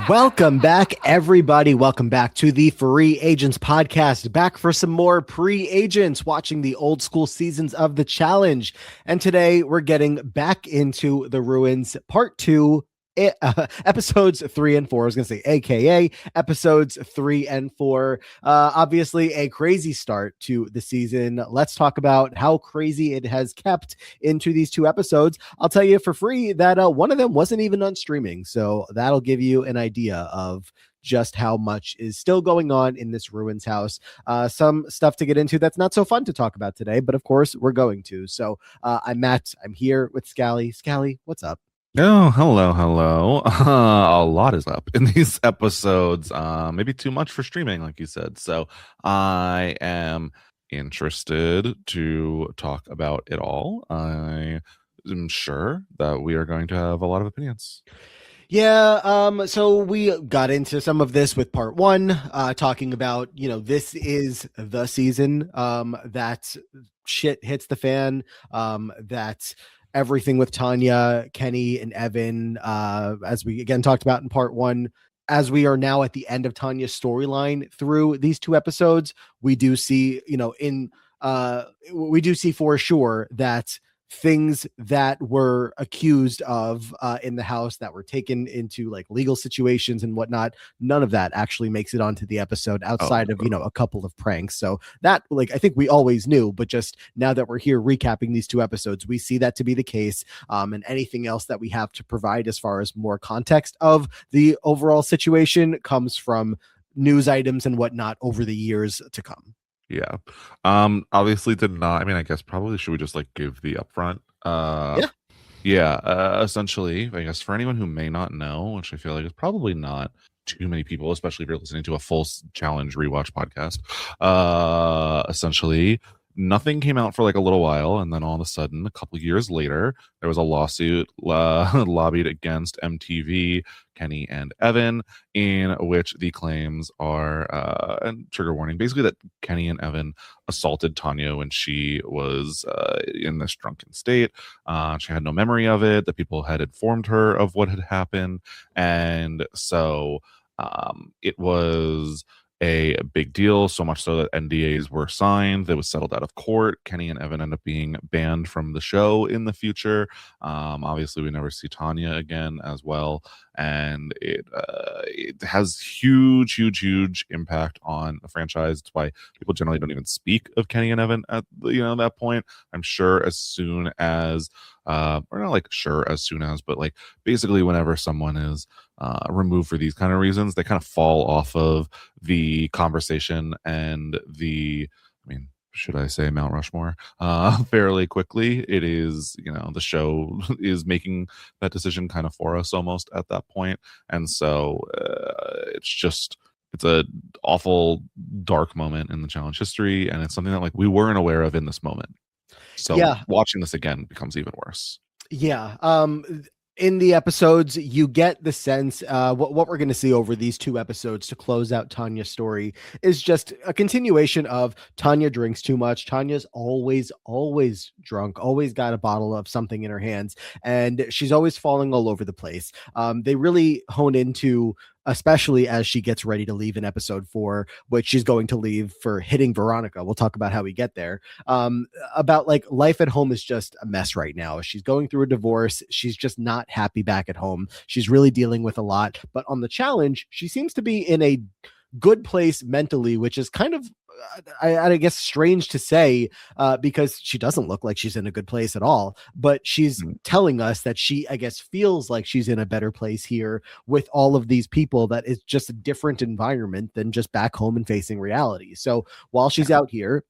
Welcome back, everybody. Welcome back to the Free Agents podcast. Back for some more pre-agents watching the old school seasons of the challenge. And today we're getting back into the ruins, part two. Episodes 3 and 4. I was gonna say AKA episodes 3 and 4. Obviously a crazy start to the season. Let's talk about how crazy it has kept into these two episodes. I'll tell you for free that one of them wasn't even on streaming, so that'll give you an idea of just how much is still going on in this ruins house. Some stuff to get into that's not so fun to talk about today, but of course we're going to. So I'm Matt. I'm here with Scally. Scally, what's up? Oh, hello. A lot is up in these episodes. Maybe too much for streaming, like you said. So I am interested to talk about it all. I am sure that we are going to have a lot of opinions. Yeah, so we got into some of this with part one, talking about, this is the season that shit hits the fan, that everything with Tanya, Kenny, and Evan, as we again talked about in part one, as we are now at the end of Tanya's storyline through these two episodes, we do see, we do see for sure that things that were accused of in the house that were taken into like legal situations and whatnot, none of that actually makes it onto the episode outside of a couple of pranks. So that, like, I think we always knew, but just now that we're here recapping these two episodes, we see that to be the case. And anything else that we have to provide as far as more context of the overall situation comes from news items and whatnot over the years to come. Yeah. Obviously did not. I mean, I guess probably should we just like give the upfront? Yeah. Yeah. Essentially, I guess for anyone who may not know, which I feel like is probably not too many people, especially if you're listening to a full challenge rewatch podcast. Essentially, nothing came out for like a little while, and then all of a sudden, a couple years later, there was a lawsuit lobbied against MTV, Kenny and Evan, in which the claims are, and trigger warning, basically that Kenny and Evan assaulted Tanya when she was in this drunken state. She had no memory of it. The people had informed her of what had happened, and so it was a big deal, so much so that NDAs were signed. That was settled out of court. Kenny and Evan end up being banned from the show in the future. Obviously, we never see Tanya again as well, and it has huge impact on the franchise. It's why people generally don't even speak of Kenny and Evan at that point. I'm sure as soon as or not like sure as soon as, but like basically whenever someone is removed for these kind of reasons, they kind of fall off of the conversation and I mean, should I say Mount Rushmore fairly quickly. It is, the show is making that decision kind of for us almost at that point. And so it's a awful dark moment in the challenge history, and it's something that like we weren't aware of in this moment. So Yeah. watching this again becomes even worse. Yeah. In the episodes, you get the sense what we're going to see over these two episodes to close out Tanya's story is just a continuation of Tanya drinks too much. Tanya's always drunk, always got a bottle of something in her hands, and she's always falling all over the place. They really hone into, especially as she gets ready to leave in episode 4, which she's going to leave for hitting Veronica. We'll talk about how we get there. About like life at home is just a mess right now. She's going through a divorce. She's just not happy back at home. She's really dealing with a lot, but on the challenge, she seems to be in a good place mentally, which is kind of I guess strange to say because she doesn't look like she's in a good place at all, but she's telling us that she, I guess, feels like she's in a better place here with all of these people, that is just a different environment than just back home and facing reality. So while she's out here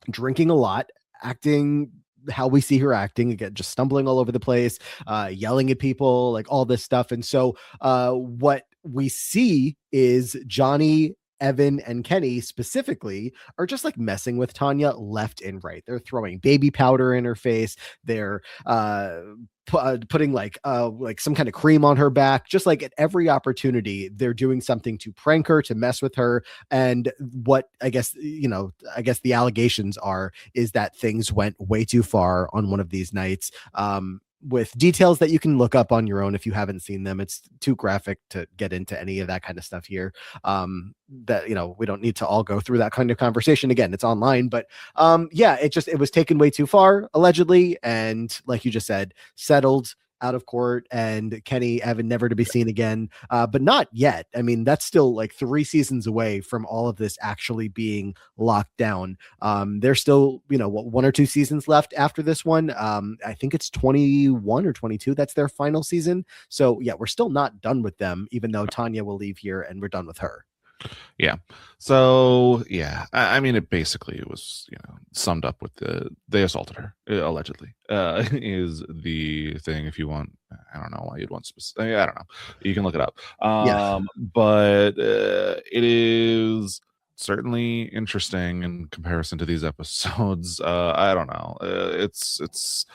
drinking a lot, acting how we see her acting again, just stumbling all over the place, yelling at people, like all this stuff. And so what we see is Johnny, Evan, and Kenny specifically are just like messing with Tanya left and right. They're throwing baby powder in her face. They're putting like some kind of cream on her back. Just like at every opportunity, they're doing something to prank her, to mess with her. And what I guess the allegations are is that things went way too far on one of these nights. with details that you can look up on your own if you haven't seen them. It's too graphic to get into any of that kind of stuff here. That, you know, we don't need to all go through that kind of conversation again. It's online, but yeah, it was taken way too far, allegedly, and like you just said, settled out of court, and Kenny, Evan never to be seen again. But not yet. I mean, that's still like 3 seasons away from all of this actually being locked down. There's still, you know, what, 1 or 2 seasons left after this one. I think it's 21 or 22. That's their final season. So yeah, we're still not done with them, even though Tanya will leave here and we're done with her. Yeah. So yeah, I mean, it basically was, you know, summed up with they assaulted her, allegedly, is the thing. If you want, I don't know why you'd want specific. I don't know. You can look it up. Yeah. But it is certainly interesting in comparison to these episodes. I don't know. It's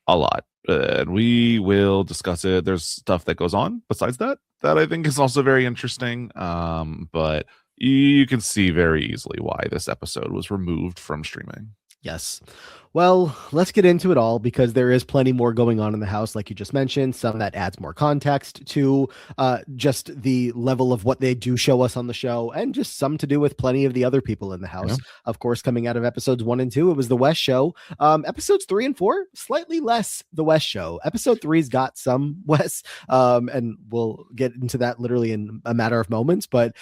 a lot. And we will discuss it. There's stuff that goes on besides that I think is also very interesting. But you can see very easily why this episode was removed from streaming. Yes. Well, let's get into it all because there is plenty more going on in the house, like you just mentioned. Some that adds more context to just the level of what they do show us on the show, and just some to do with plenty of the other people in the house. Yeah. Of course, coming out of episodes 1 and 2, it was the West show. Episodes 3 and 4, slightly less the West show. Episode 3's got some West, and we'll get into that literally in a matter of moments. But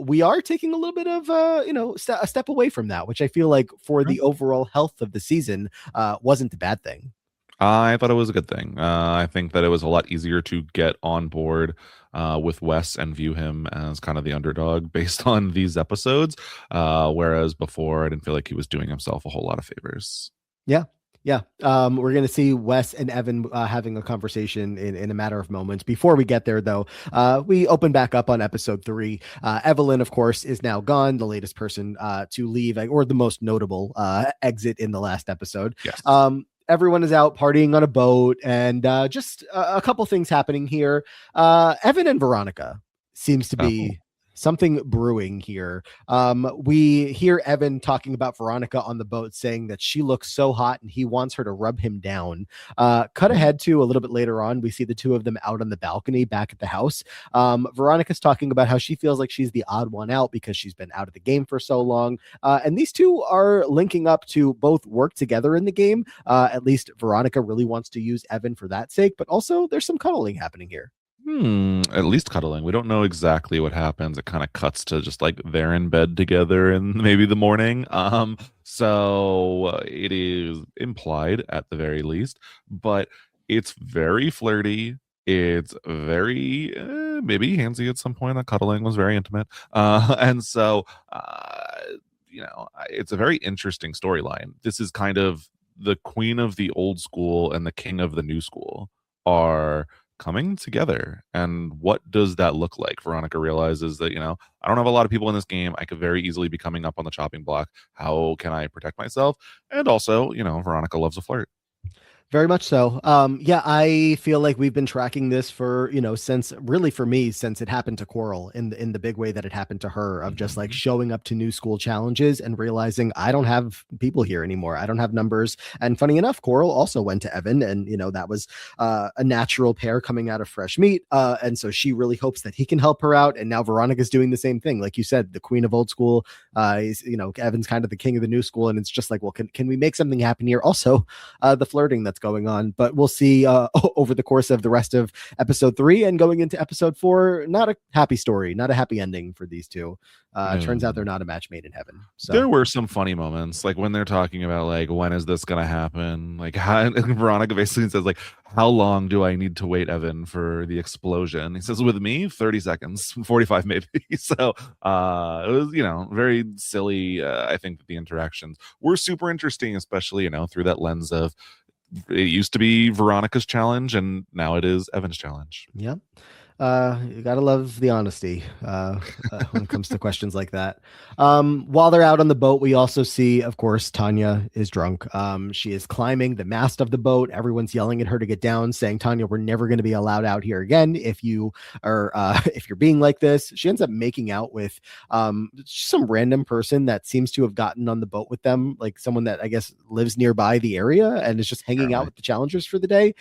we are taking a little bit of a step away from that, which I feel like for the overall health of the season wasn't a bad thing. I thought it was a good thing. I think that it was a lot easier to get on board with Wes and view him as kind of the underdog based on these episodes. Whereas before, I didn't feel like he was doing himself a whole lot of favors. Yeah. Yeah. We're going to see Wes and Evan having a conversation in a matter of moments. Before we get there, though, we open back up on episode 3. Evelyn, of course, is now gone, the latest person to leave, or the most notable exit in the last episode. Yes. Everyone is out partying on a boat, and just a couple things happening here. Evan and Veronica seems to be something brewing here. We hear Evan talking about Veronica on the boat, saying that she looks so hot and he wants her to rub him down. Cut ahead to a little bit later on, we see the two of them out on the balcony back at the house. Veronica's talking about how she feels like she's the odd one out because she's been out of the game for so long. And these two are linking up to both work together in the game. At least Veronica really wants to use Evan for that sake, but also there's some cuddling happening here. At least cuddling. We don't know exactly what happens. It kind of cuts to just like they're in bed together in maybe the morning. So it is implied at the very least, but it's very flirty. It's very maybe handsy at some point. That cuddling was very intimate, and so it's a very interesting storyline. This is kind of the queen of the old school and the king of the new school are coming together. And what does that look like? Veronica realizes that, I don't have a lot of people in this game. I could very easily be coming up on the chopping block. How can I protect myself? And also, Veronica loves a flirt. Very much so. Yeah, I feel like we've been tracking this for, since it happened to Coral in the big way that it happened to her, of just like showing up to new school challenges and realizing I don't have people here anymore. I don't have numbers. And funny enough, Coral also went to Evan, and that was a natural pair coming out of fresh meat. And so she really hopes that he can help her out. And now Veronica's doing the same thing. Like you said, the queen of old school is, Evan's kind of the king of the new school. And it's just like, well, can we make something happen here? Also, the flirting that's going on, but we'll see over the course of the rest of episode 3 and going into episode 4. Not a happy story, not a happy ending for these two. Turns out they're not a match made in heaven. So there were some funny moments, like when they're talking about like, when is this gonna happen? Like, and Veronica basically says like, how long do I need to wait, Evan, for the explosion? He says, with me, 30 seconds, 45 maybe. So it was, very silly. I think that the interactions were super interesting, especially, through that lens of, it used to be Veronica's challenge and now it is Evan's challenge. Yeah. You gotta love the honesty when it comes to questions like that. While they're out on the boat, we also see, of course, Tanya is drunk. She is climbing the mast of the boat. Everyone's yelling at her to get down, saying, "Tanya, we're never going to be allowed out here again if you are if you're being like this." She ends up making out with some random person that seems to have gotten on the boat with them, like someone that I guess lives nearby the area and is just hanging out Apparently. with the challengers for the day.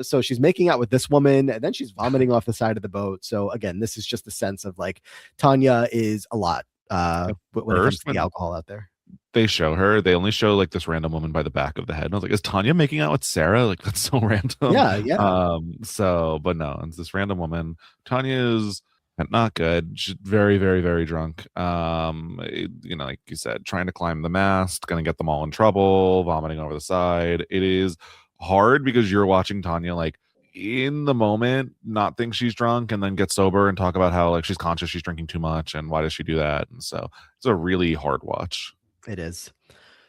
So she's making out with this woman and then she's vomiting off the side of the boat. So again, this is just the sense of like Tanya is a lot At when it comes first, to the when alcohol out there. they show her, they only show like this random woman by the back of the head. And I was like, is Tanya making out with Sarah? Like, that's so random. Yeah, yeah. But no, it's this random woman. Tanya is not good. She's very, very, very drunk. Like you said, trying to climb the mast, gonna get them all in trouble, vomiting over the side. It is hard because you're watching Tanya like in the moment not think she's drunk and then get sober and talk about how like she's conscious she's drinking too much and why does she do that. And so it's a really hard watch. It is.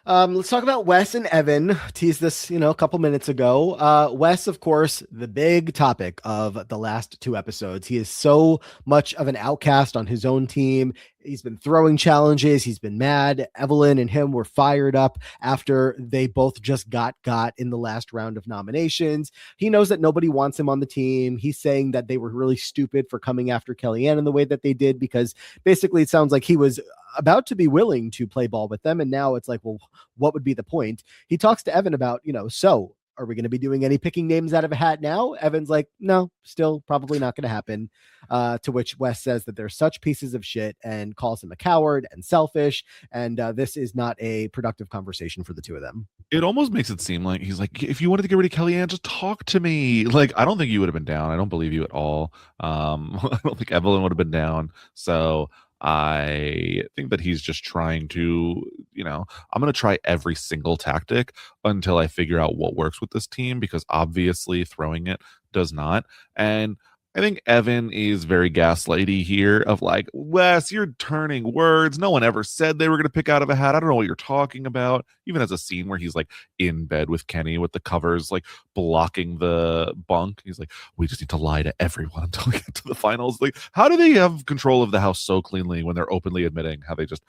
Let's talk about Wes and Evan. Teased this, a couple minutes ago. Wes, of course, the big topic of the last two episodes. He is so much of an outcast on his own team. He's been throwing challenges. He's been mad. Evelyn and him were fired up after they both just got in the last round of nominations. He knows that nobody wants him on the team. He's saying that they were really stupid for coming after Kellyanne in the way that they did, because basically it sounds like he was about to be willing to play ball with them. And now it's like, well, what would be the point? He talks to Evan about, so are we going to be doing any picking names out of a hat now? Evan's like, no, still probably not going to happen. To which Wes says that they're such pieces of shit and calls him a coward and selfish. And this is not a productive conversation for the two of them. It almost makes it seem like he's like, if you wanted to get rid of Kellyanne, just talk to me. Like, I don't think you would have been down. I don't believe you at all. I don't think Evelyn would have been down. So I think that he's just trying to, I'm going to try every single tactic until I figure out what works with this team, because obviously throwing it does not. And I think Evan is very gaslighty here of like, Wes, you're turning words. No one ever said they were going to pick out of a hat. I don't know what you're talking about. Even as a scene where he's like in bed with Kenny with the covers like blocking the bunk. He's like, we just need to lie to everyone until we get to the finals. Like, how do they have control of the house so cleanly when they're openly admitting how they just,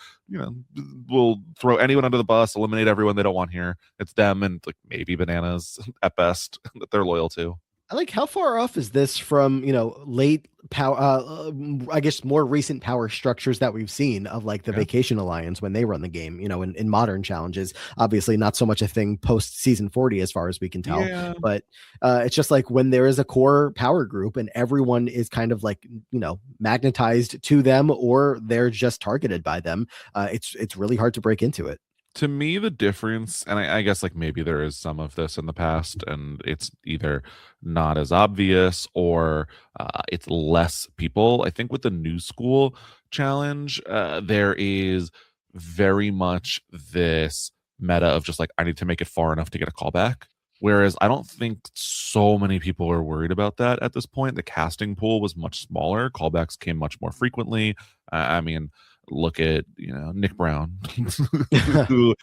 will throw anyone under the bus, eliminate everyone they don't want here. It's them and like maybe bananas at best that they're loyal to. I like, how far off is this from, late power, I guess more recent power structures that we've seen of like the Yeah. Vacation Alliance when they run the game, in modern challenges. Obviously not so much a thing post season 40 as far as we can tell, Yeah. but it's just like when there is a core power group and everyone is kind of like, magnetized to them or they're just targeted by them. It's really hard to break into it. To me, the difference, and I guess like maybe there is some of this in the past, and it's either not as obvious or it's less people. I think with the new school challenge, there is very much this meta of just like, I need to make it far enough to get a callback. Whereas I don't think so many people are worried about that at this point. The casting pool was much smaller. Callbacks came much more frequently. I mean, look at Nick Brown, who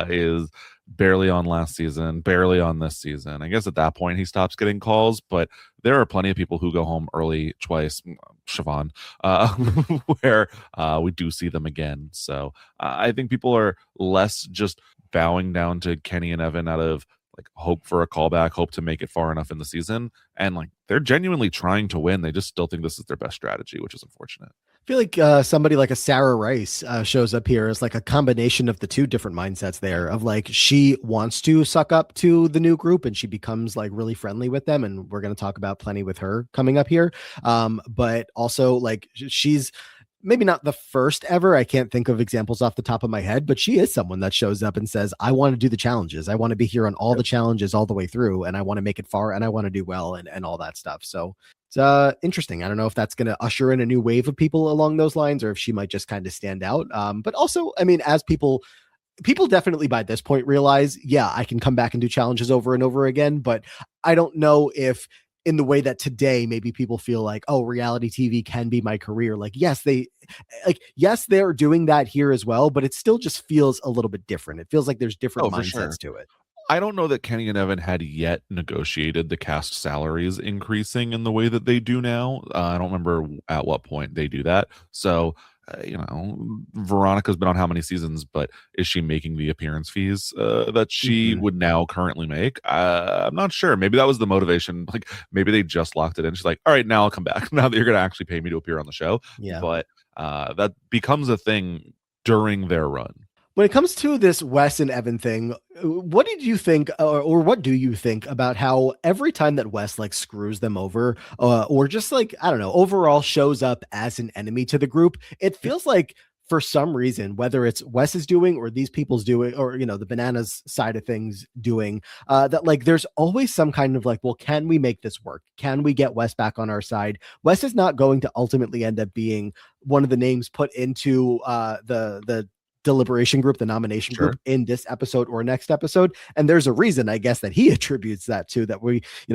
is barely on last season, barely on this season. I guess at that point he stops getting calls, but there are plenty of people who go home early twice. Siobhan, where we do see them again. So I think people are less just bowing down to Kenny and Evan out of like hope for a callback, hope to make it far enough in the season, and like they're genuinely trying to win. They just still think this is their best strategy, which is unfortunate. I feel like somebody like a Sarah Rice shows up here as like a combination of the two different mindsets there of like she wants to suck up to the new group and she becomes like really friendly with them. And we're going to talk about plenty with her coming up here. But also like she's maybe not the first ever. I can't think of examples off the top of my head, but she is someone that shows up and says, I want to do the challenges. I want to be here on all the challenges all the way through. And I want to make it far and I want to do well and all that stuff. So it's interesting. I don't know if that's going to usher in a new wave of people along those lines or if she might just kind of stand out. But also, I mean, as people definitely by this point realize, yeah, I can come back and do challenges over and over again. But I don't know if in the way that today, maybe people feel like, oh, reality TV can be my career. Like, yes, they're doing that here as well, but it still just feels a little bit different. It feels like there's different mindsets to it. I don't know that Kenny and Evan had yet negotiated the cast salaries increasing in the way that they do now. I don't remember at what point they do that. So, Veronica's been on how many seasons, but is she making the appearance fees that she Mhm. would now currently make? I'm not sure. Maybe that was the motivation. Like maybe they just locked it in. She's like, all right, now I'll come back. Now that you're going to actually pay me to appear on the show. Yeah. But that becomes a thing during their run. When it comes to this Wes and Evan thing, what did you think, or what do you think about how every time that Wes like screws them over, or just like, I don't know, overall shows up as an enemy to the group, it feels like for some reason, whether it's Wes is doing or these people's doing, or the bananas side of things doing, that like there's always some kind of like, well, can we make this work? Can we get Wes back on our side? Wes is not going to ultimately end up being one of the names put into the deliberation group, the nomination Sure. group in this episode or next episode. And there's a reason, I guess, that he attributes that to that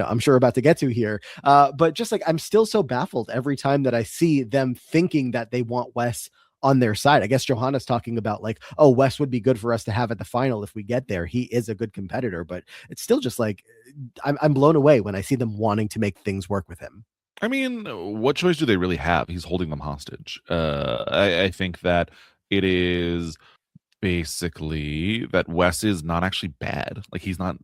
I'm sure about to get to here. But just like, I'm still so baffled every time that I see them thinking that they want Wes on their side. I guess Johanna's talking about like, oh, Wes would be good for us to have at the final if we get there. He is a good competitor, but it's still just like, I'm blown away when I see them wanting to make things work with him. I mean, what choice do they really have? He's holding them hostage. I think that it is basically that Wes is not actually bad. Like he's not,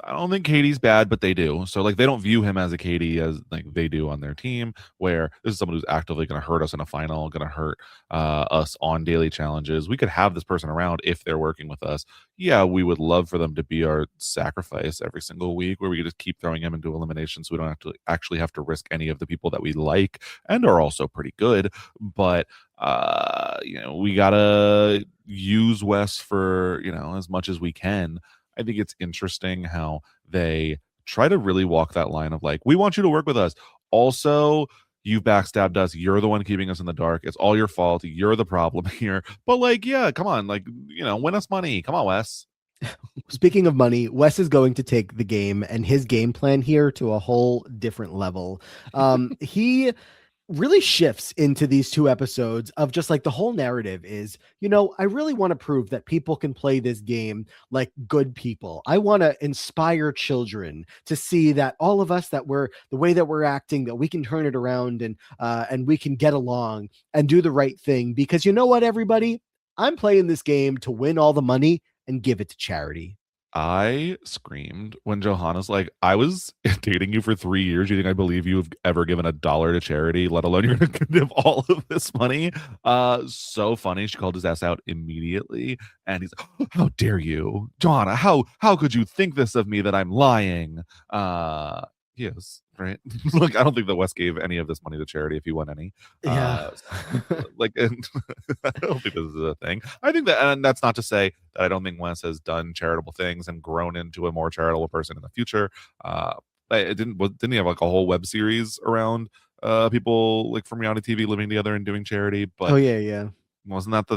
I don't think Katie's bad, but they do. So like they don't view him as a Katie as like they do on their team, where this is someone who's actively going to hurt us in a final, going to hurt us on daily challenges. We could have this person around if they're working with us. Yeah, we would love for them to be our sacrifice every single week, where we could just keep throwing them into elimination, so we don't have to actually have to risk any of the people that we like and are also pretty good. But we gotta use Wes for as much as we can. I think it's interesting how they try to really walk that line of like, we want you to work with us. Also, you backstabbed us. You're the one keeping us in the dark. It's all your fault. You're the problem here. But like, yeah, come on, like, win us money. Come on, Wes. Speaking of money, Wes is going to take the game and his game plan here to a whole different level. He really shifts into these two episodes of just like the whole narrative is, I really want to prove that people can play this game like good people. I want to inspire children to see that all of us, that we're the way that we're acting, that we can turn it around and we can get along and do the right thing. Because you know what, everybody, I'm playing this game to win all the money and give it to charity. I screamed when Johanna's like, I was dating you for 3 years. You think I believe you've ever given $1 to charity, let alone you're going to give all of this money? So funny. She called his ass out immediately. And he's like, how dare you, Johanna? How could you think this of me, that I'm lying? He is, right? Look, I don't think that Wes gave any of this money to charity if he won any. Yeah. And I don't think this is a thing. I think that, and that's not to say that I don't think Wes has done charitable things and grown into a more charitable person in the future. Didn't he have like a whole web series around people like from reality TV living together and doing charity? Oh But yeah, yeah. wasn't that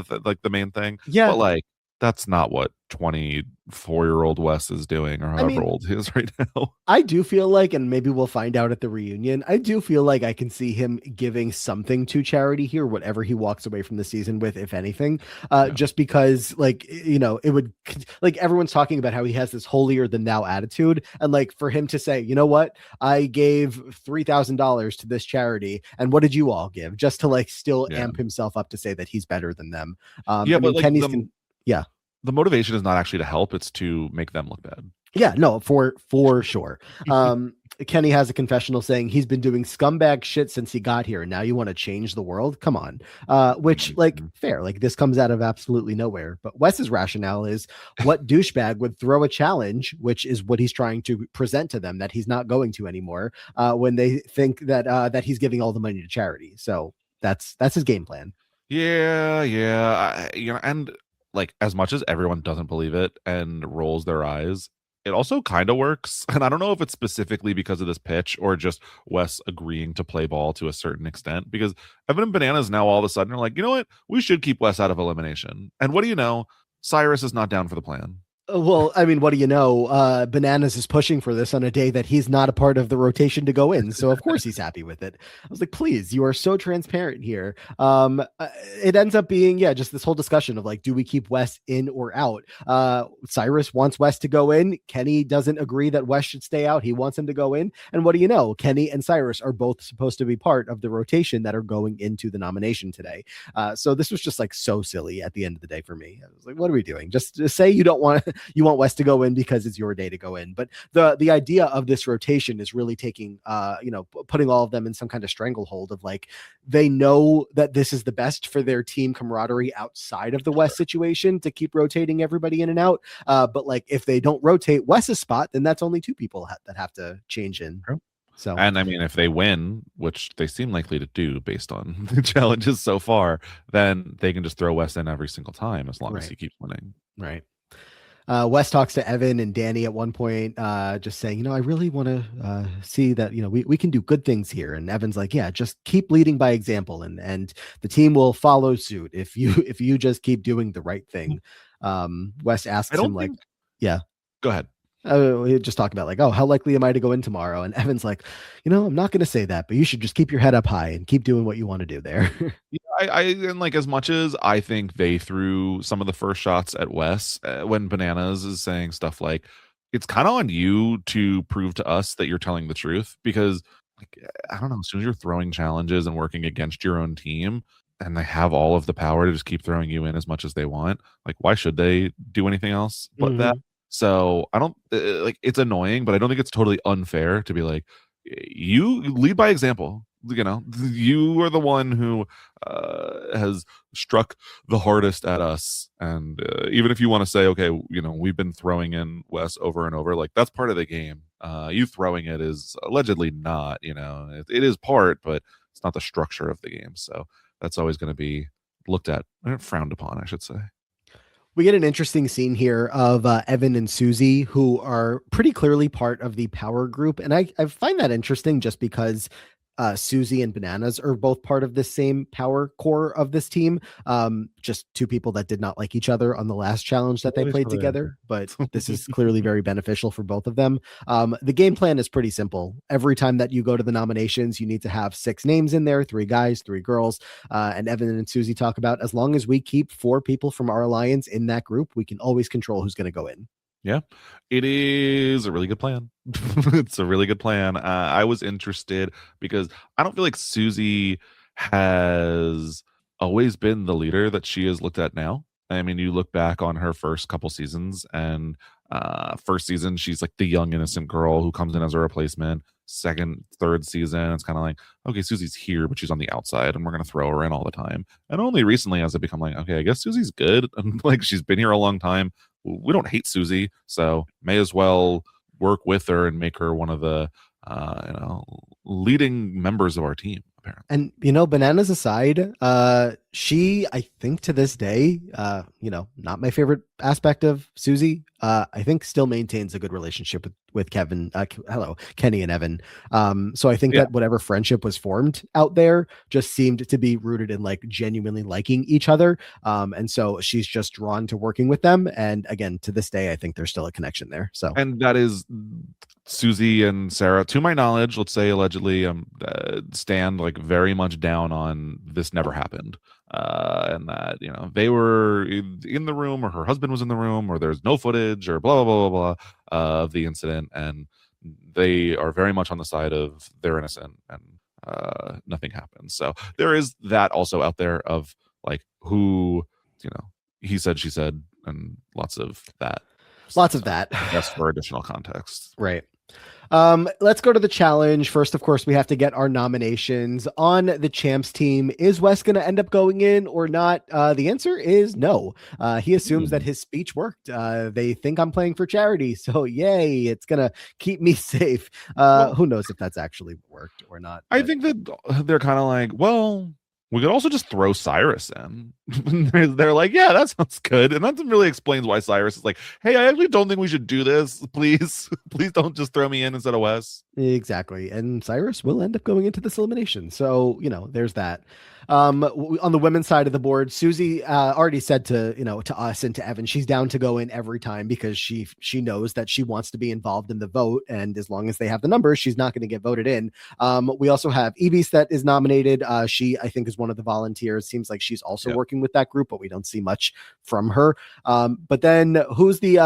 the main thing? Yeah. But like that's not what 24-year-old Wes is doing, or I however mean, old he is right now. I do feel like, and maybe we'll find out at the reunion, I do feel like I can see him giving something to charity here, whatever he walks away from the season with, if anything, Yeah. just because, like, it would, like, everyone's talking about how he has this holier than thou attitude. And, like, for him to say, you know what, I gave $3,000 to this charity, and what did you all give? Just to, like, still Yeah. amp himself up to say that he's better than them. Yeah, I but mean, like yeah. the motivation is not actually to help, it's to make them look bad. Yeah, no, for sure. Kenny has a confessional saying he's been doing scumbag shit since he got here. And now you want to change the world? Come on. Which, like, fair. Like, this comes out of absolutely nowhere. But Wes's rationale is, what douchebag would throw a challenge, which is what he's trying to present to them, that he's not going to anymore, when they think that he's giving all the money to charity. So that's his game plan. Yeah. And like as much as everyone doesn't believe it and rolls their eyes, it also kind of works. And I don't know if it's specifically because of this pitch or just Wes agreeing to play ball to a certain extent, because Evan and Bananas now all of a sudden are like, you know what? We should keep Wes out of elimination. And what do you know? Cyrus is not down for the plan. Well, I mean, what do you know? Bananas is pushing for this on a day that he's not a part of the rotation to go in. So of course he's happy with it. I was like, please, you are so transparent here. It ends up being, yeah, just this whole discussion of like, do we keep Wes in or out? Cyrus wants Wes to go in. Kenny doesn't agree that Wes should stay out. He wants him to go in. And what do you know? Kenny and Cyrus are both supposed to be part of the rotation that are going into the nomination today. So this was just like so silly at the end of the day for me. I was like, what are we doing? Just say you don't want you want West to go in because it's your day to go in. But the idea of this rotation is really taking putting all of them in some kind of stranglehold of like they know that this is the best for their team camaraderie outside of the West situation to keep rotating everybody in and out. But like if they don't rotate West's spot, then that's only two people that have to change in. True. So, And I mean, if they win, which they seem likely to do based on the challenges so far, then they can just throw West in every single time as long as Right. he keeps winning. Right. Wes talks to Evan and Danny at one point, just saying, I really want to see that, we can do good things here. And Evan's like, yeah, just keep leading by example, and the team will follow suit if you just keep doing the right thing. Wes I asks don't him like, think. yeah. Go ahead. We just talk about like, oh, how likely am I to go in tomorrow? And Evan's like, I'm not going to say that, but you should just keep your head up high and keep doing what you want to do there. Yeah, I and like as much as I think they threw some of the first shots at Wes when Bananas is saying stuff like, it's kind of on you to prove to us that you're telling the truth because like I don't know, as soon as you're throwing challenges and working against your own team and they have all of the power to just keep throwing you in as much as they want, like why should they do anything else but that? Mhm. So I don't like it's annoying, but I don't think it's totally unfair to be like, you lead by example. You are the one who has struck the hardest at us. And even if you want to say, okay, we've been throwing in Wes over and over, like that's part of the game. You throwing it is allegedly not, it is part, but it's not the structure of the game. So that's always going to be looked at, frowned upon, I should say. We get an interesting scene here of Evan and Susie, who are pretty clearly part of the power group. And I find that interesting just because Susie and Bananas are both part of the same power core of this team. Just two people that did not like each other on the last challenge that they played together, but this is clearly very beneficial for both of them. The game plan is pretty simple. Every time that you go to the nominations, you need to have 6 names in there, 3 guys, 3 girls. And Evan and Susie talk about as long as we keep 4 people from our alliance in that group, we can always control who's going to go in. Yeah, it is a really good plan. It's a really good plan. I was interested because I don't feel like Susie has always been the leader that she is looked at now. I mean, you look back on her first couple seasons, and first season, she's like the young, innocent girl who comes in as a replacement. Second, third season, it's kind of like, okay, Susie's here, but she's on the outside, and we're going to throw her in all the time. And only recently has it become like, okay, I guess Susie's good. And like, she's been here a long time. We don't hate Susie, so may as well work with her and make her one of the leading members of our team. Apparently, And bananas aside, she, I think to this day, not my favorite aspect of Susie, I think still maintains a good relationship with Kevin, Kenny and Evan. So I think yeah. that whatever friendship was formed out there just seemed to be rooted in like genuinely liking each other. And so she's just drawn to working with them. And again, to this day, I think there's still a connection there. So, And that is Susie and Sarah, to my knowledge, let's say allegedly, stand like very much down on this never happened. And that, they were in the room or her husband was in the room or there's no footage or blah, blah, blah, blah, blah of the incident. And they are very much on the side of they're innocent and nothing happens. So there is that also out there of like who, he said, she said, and lots of that. Lots of that. Just for additional context. Right. Let's go to the challenge. First, of course, we have to get our nominations on the champs team. Is Wes going to end up going in or not? The answer is no. He assumes that his speech worked. They think I'm playing for charity. So yay, it's going to keep me safe. Who knows if that's actually worked or not. I think that they're kind of like, well, we could also just throw Cyrus in. they're like, yeah, that sounds good. And that really explains why Cyrus is like, hey, I actually don't think we should do this. Please, please don't just throw me in instead of Wes. Exactly. And Cyrus will end up going into this elimination. So, there's that. On the women's side of the board, Susie already said to us and to Evan, she's down to go in every time because she knows that she wants to be involved in the vote. And as long as they have the numbers, she's not going to get voted in. We also have Evis that is nominated. She, I think, is one of the volunteers. Seems like she's also working with that group, but we don't see much from her. But then who's the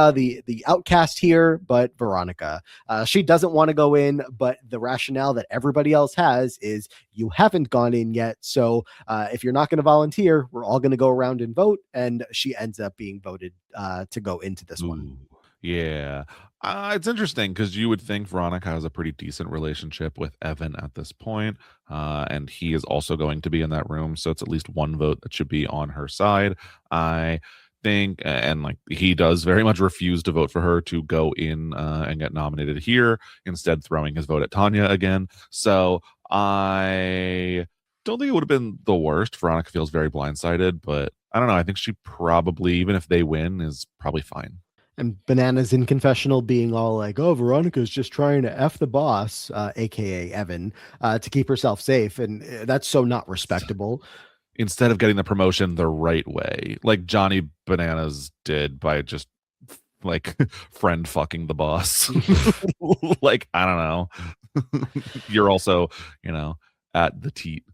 outcast here? But Veronica. She doesn't want to go in, but the rationale that everybody else has is you haven't gone in yet. So if you're not going to volunteer, we're all going to go around and vote. And she ends up being voted to go into this one. Yeah. It's interesting because you would think Veronica has a pretty decent relationship with Evan at this point, and he is also going to be in that room. So it's at least one vote that should be on her side. I think, and like he does very much refuse to vote for her to go in and get nominated here, instead throwing his vote at Tanya again. So I don't think it would have been the worst. Veronica feels very blindsided, but I don't know. I think she probably, even if they win, is probably fine. And Bananas in confessional being all like, oh, Veronica's just trying to F the boss, aka Evan, to keep herself safe. And that's so not respectable. Instead of getting the promotion the right way, like Johnny Bananas did by just like friend fucking the boss. Like, I don't know. You're also, at the teat.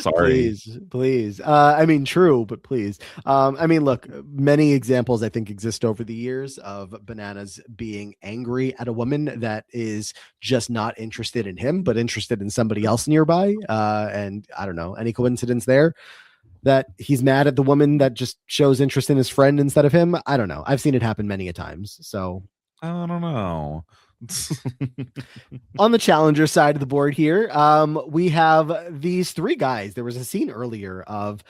Sorry. Please. I mean, true, but please. I mean, look, many examples I think exist over the years of Bananas being angry at a woman that is just not interested in him, but interested in somebody else nearby. And I don't know, any coincidence there that he's mad at the woman that just shows interest in his friend instead of him? I don't know. I've seen it happen many a times. So I don't know. On the challenger side of the board here, we have these three guys. There was a scene earlier of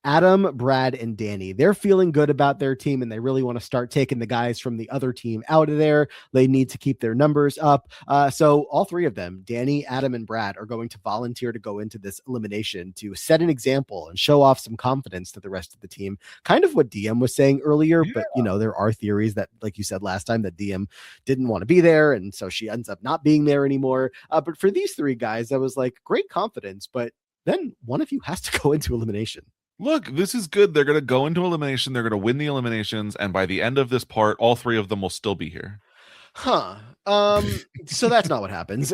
Adam, Brad, and Danny. They're feeling good about their team and they really want to start taking the guys from the other team out of there. They need to keep their numbers up. So all three of them, Danny, Adam, and Brad, are going to volunteer to go into this elimination to set an example and show off some confidence to the rest of the team. Kind of what DM was saying earlier, but there are theories that, like you said last time, that DM didn't want to be there. And so she ends up not being there anymore. But for these three guys, I was like, great confidence, but then one of you has to go into elimination. Look, this is good. They're going to go into elimination. They're going to win the eliminations. And by the end of this part, all three of them will still be here. Huh. So that's not what happens.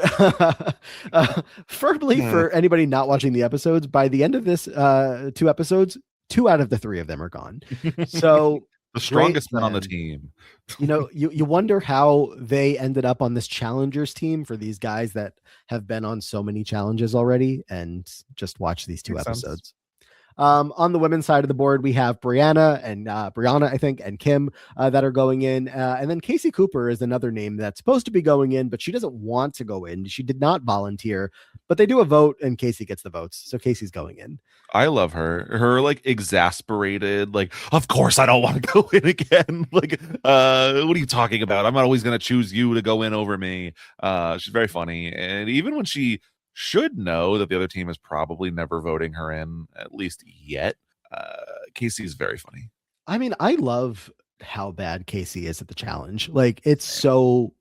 Firmly, for anybody not watching the episodes, by the end of this 2 episodes, 2 out of the 3 of them are gone. So the strongest men on the team. You wonder how they ended up on this challengers team for these guys that have been on so many challenges already, and just watch these 2 episodes. Sense. On the women's side of the board, we have Brianna, I think, and Kim that are going in. And then Casey Cooper is another name that's supposed to be going in, but she doesn't want to go in. She did not volunteer, but they do a vote and Casey gets the votes. So Casey's going in. I love her. Her like exasperated, like, of course I don't want to go in again. Like, what are you talking about? I'm not always going to choose you to go in over me. She's very funny. And even when she should know that the other team is probably never voting her in, at least yet, Casey's very funny. I mean, I love how bad Casey is at the challenge. Like, it's so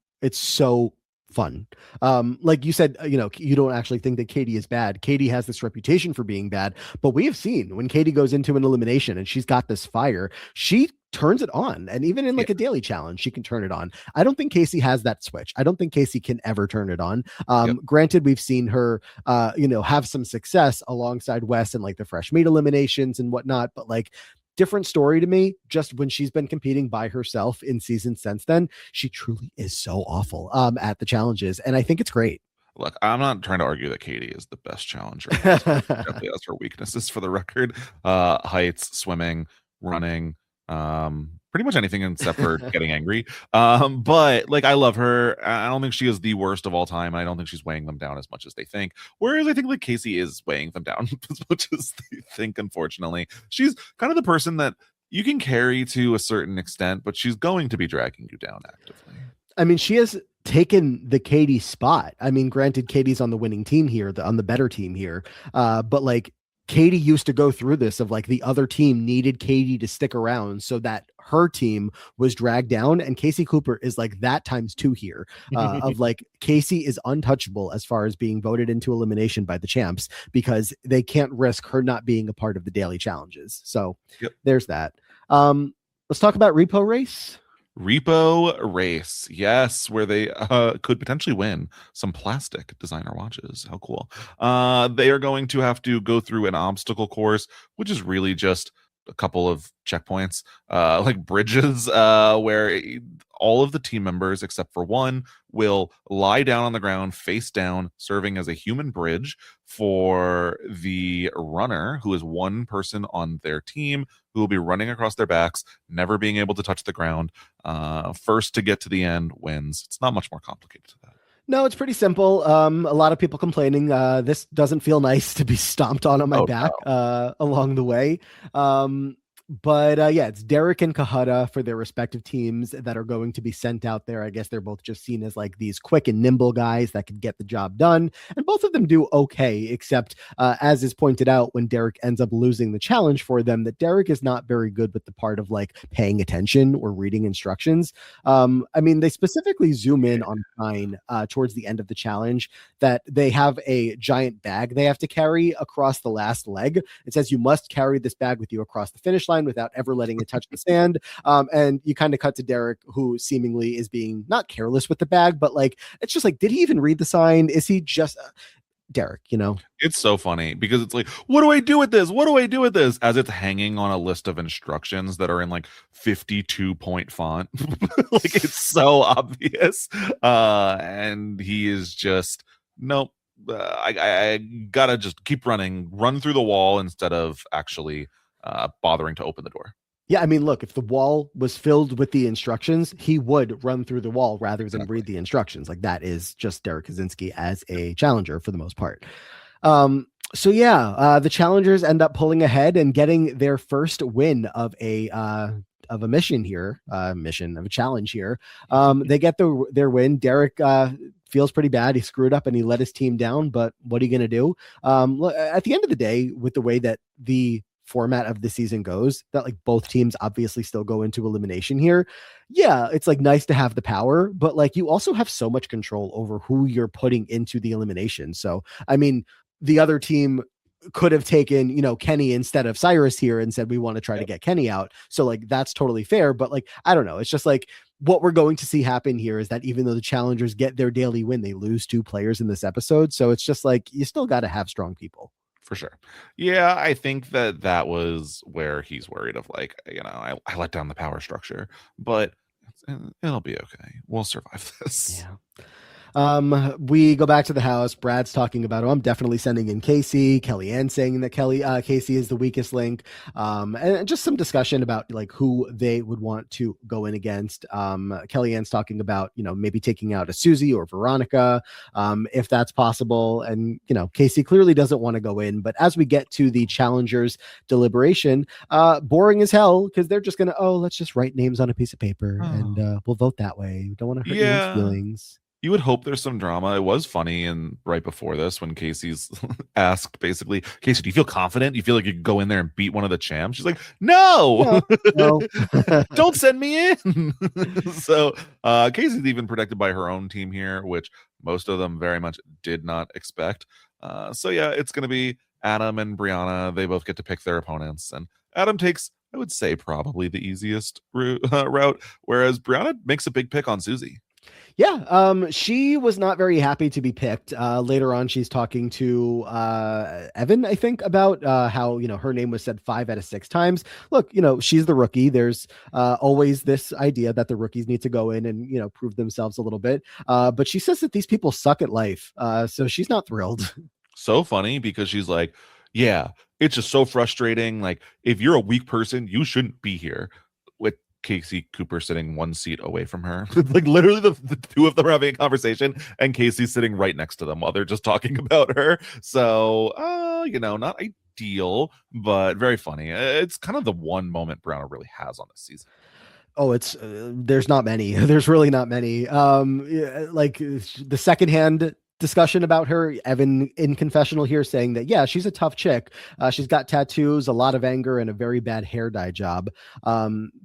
fun. Like you said, you don't actually think that Katie is bad. Katie has this reputation for being bad, but we have seen when Katie goes into an elimination and she's got this fire, she turns it on. And even in like a daily challenge, she can turn it on. I don't think Casey has that switch. I don't think Casey can ever turn it on. Granted, we've seen her, have some success alongside Wes and like the fresh meat eliminations and whatnot, but like, different story to me. Just when she's been competing by herself in seasons since then, she truly is so awful at the challenges, and I think it's great. Look, I'm not trying to argue that Katie is the best challenger. Definitely has her weaknesses, for the record. Heights, swimming, running, pretty much anything except for getting angry. But like, I love her. I don't think she is the worst of all time. I don't think she's weighing them down as much as they think. Whereas I think like Casey is weighing them down as much as they think, unfortunately. She's kind of the person that you can carry to a certain extent, but she's going to be dragging you down actively. I mean, she has taken the Katie spot. I mean, granted, Katie's on the winning team here, on the better team here, but like Katie used to go through this of like the other team needed Katie to stick around so that her team was dragged down, and Casey Cooper is like that times two here. Of like Casey is untouchable as far as being voted into elimination by the champs because they can't risk her not being a part of the daily challenges. So there's that. Let's talk about Repo Race. Repo Race, yes, where they could potentially win some plastic designer watches. How cool. They are going to have to go through an obstacle course, which is really just a couple of checkpoints, like bridges, where all of the team members except for one will lie down on the ground face down, serving as a human bridge for the runner, who is one person on their team who will be running across their backs, never being able to touch the ground. First to get to the end wins. It's not much more complicated to that. No, it's pretty simple. A lot of people complaining. This doesn't feel nice to be stomped on my back along the way. But yeah, it's Derek and Kahada for their respective teams that are going to be sent out there. I guess they're both just seen as like these quick and nimble guys that can get the job done. And both of them do okay, except as is pointed out, when Derek ends up losing the challenge for them, that Derek is not very good with the part of like paying attention or reading instructions. I mean, they specifically zoom in on Pine towards the end of the challenge that they have a giant bag they have to carry across the last leg. It says you must carry this bag with you across the finish line without ever letting it touch the sand. And you kind of cut to Derek, who seemingly is being not careless with the bag, but like, it's just like, did he even read the sign? Is he just Derek, you know? It's so funny because it's like, what do I do with this? What do I do with this? As it's hanging on a list of instructions that are in like 52-point font. Like, it's so obvious. And he is just, nope. I gotta just keep run through the wall instead of actually bothering to open the door. Yeah, I mean, look, if the wall was filled with the instructions, he would run through the wall rather than read the instructions. Like, that is just Derek Kaczynski as a challenger for the most part. So yeah, the challengers end up pulling ahead and getting their first win of a mission here, of a challenge here. They get their win. Derek feels pretty bad. He screwed up and he let his team down, but what are you going to do? At the end of the day, with the way that the format of the season goes, that like both teams obviously still go into elimination here. Yeah, it's like nice to have the power, but like you also have so much control over who you're putting into the elimination. So, I mean, the other team could have taken, you know, Kenny instead of Cyrus here and said, we want to try to get Kenny out. So like, that's totally fair. But like, I don't know. It's just like what we're going to see happen here is that even though the challengers get their daily win, they lose 2 players in this episode. So it's just like, you still got to have strong people. For sure. Yeah, I think that was where he's worried of like, you know, I let down the power structure, but it'll be okay. We'll survive this. Yeah. We go back to the house. Brad's talking about, I'm definitely sending in Casey. Kellyanne saying that Casey is the weakest link. And just some discussion about like who they would want to go in against. Kellyanne's talking about, you know, maybe taking out a Susie or Veronica, if that's possible. And, you know, Casey clearly doesn't want to go in, but as we get to the challengers deliberation, boring as hell, because they're just going to, let's just write names on a piece of paper and we'll vote that way. We don't want to hurt anyone's feelings. You would hope there's some drama. It was funny, and right before this, when Casey's asked, basically, Casey, do you feel confident? You feel like you could go in there and beat one of the champs? She's like, no. Don't send me in. So Casey's even protected by her own team here, which most of them very much did not expect. So yeah, it's going to be Adam and Brianna. They both get to pick their opponents, and Adam takes, I would say, probably the easiest route, whereas Brianna makes a big pick on Susie. Yeah, she was not very happy to be picked. Later on, she's talking to Evan, I think, about how, you know, her name was said 5 out of 6 times. Look, you know, she's the rookie. There's always this idea that the rookies need to go in and, you know, prove themselves a little bit. But she says that these people suck at life. So she's not thrilled. So funny because she's like, yeah, it's just so frustrating. Like, if you're a weak person, you shouldn't be here. With Casey Cooper sitting 1 seat away from her. Like, literally the 2 of them are having a conversation and Casey's sitting right next to them while they're just talking about her. So, you know, not ideal, but very funny. It's kind of the one moment Brianna really has on this season. Oh, it's there's not many. There's really not many. Yeah, like the secondhand discussion about her, Evan in confessional here saying that yeah, she's a tough chick. She's got tattoos, a lot of anger, and a very bad hair dye job.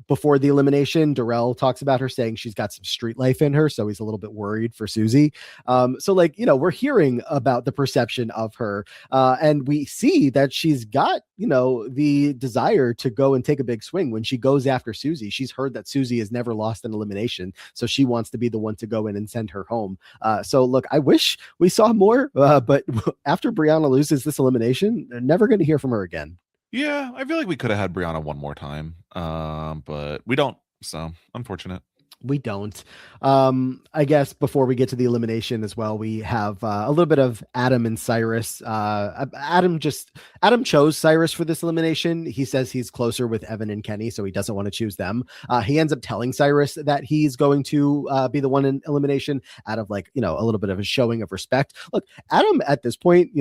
Before the elimination, Darrell talks about her saying she's got some street life in her, so he's a little bit worried for Susie. So like we're hearing about the perception of her, and we see that she's got the desire to go and take a big swing when she goes after Susie. She's heard that Susie has never lost an elimination, so she wants to be the one to go in and send her home. So look, I wish we saw more, but after Brianna loses this elimination, they're never going to hear from her again. Yeah, I feel like we could have had Brianna one more time, but we don't. So unfortunate. We don't. I guess before we get to the elimination as well, we have a little bit of Adam and Cyrus. Adam chose Cyrus for this elimination. He says he's closer with Evan and Kenny, so he doesn't want to choose them. He ends up telling Cyrus that he's going to be the one in elimination out of a little bit of a showing of respect. Look, Adam at this point,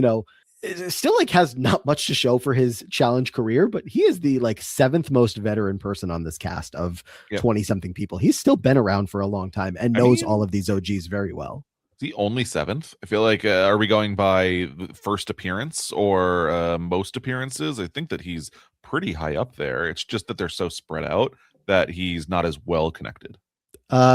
still has not much to show for his challenge career, but he is the seventh most veteran person on this cast of 20 something people. He's still been around for a long time and knows all of these OGs very well. The only seventh. I feel like are we going by first appearance or most appearances? I think that he's pretty high up there. It's just that they're so spread out that he's not as well connected.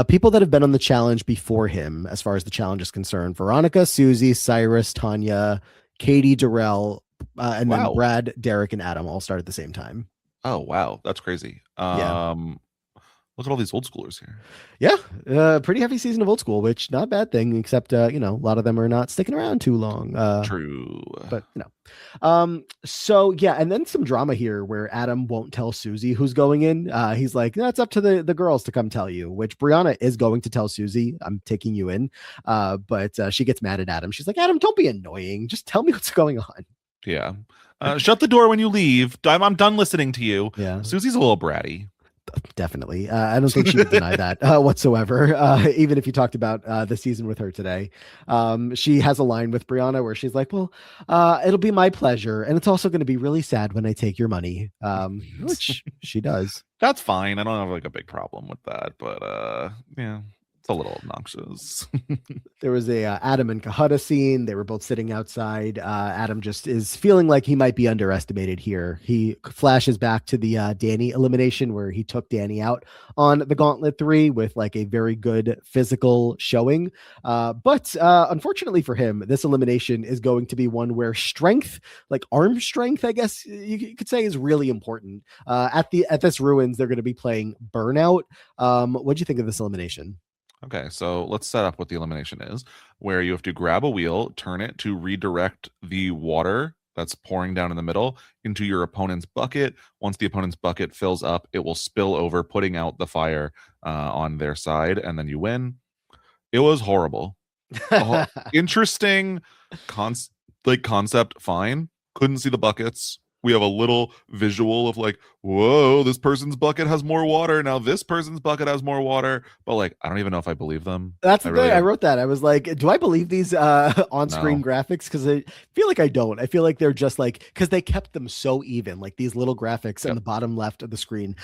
People that have been on the challenge before him, as far as the challenge is concerned: Veronica, Susie, Cyrus, Tanya, Katie, Darrell, and then Brad, Derek, and Adam all start at the same time. Oh, wow. That's crazy. Look at all these old schoolers here. Yeah. Pretty heavy season of old school, which not a bad thing, except, a lot of them are not sticking around too long. True. But, so yeah. And then some drama here where Adam won't tell Susie who's going in. He's like, that's up to the girls to come tell you, which Brianna is going to tell Susie, I'm taking you in. But she gets mad at Adam. She's like, Adam, don't be annoying. Just tell me what's going on. Yeah. Shut the door when you leave. I'm done listening to you. Yeah. Susie's a little bratty. Definitely. I don't think she would deny that whatsoever. Even if you talked about the season with her today. She has a line with Brianna where she's like, well, it'll be my pleasure. And it's also going to be really sad when I take your money, which she does. That's fine. I don't have a big problem with that. But yeah, it's a little obnoxious. There was a Adam and Kahada scene. They were both sitting outside. Adam just is feeling like he might be underestimated here. He flashes back to the Danny elimination where he took Danny out on the Gauntlet 3 with a very good physical showing. But unfortunately for him, this elimination is going to be one where strength, arm strength, I guess you could say, is really important. At this Ruins, they're going to be playing Burnout. What'd you think of this elimination? Okay, so let's set up what the elimination is, where you have to grab a wheel, turn it to redirect the water that's pouring down in the middle into your opponent's bucket. Once the opponent's bucket fills up, it will spill over, putting out the fire on their side, and then you win. It was horrible. Interesting concept, fine. Couldn't see the buckets. We have a little visual of whoa, this person's bucket has more water. Now this person's bucket has more water. But I don't even know if I believe them. That's the thing. I wrote that. I was like, do I believe these on-screen graphics? Because I feel like I don't. I feel like they're just because they kept them so even, these little graphics in the bottom left of the screen.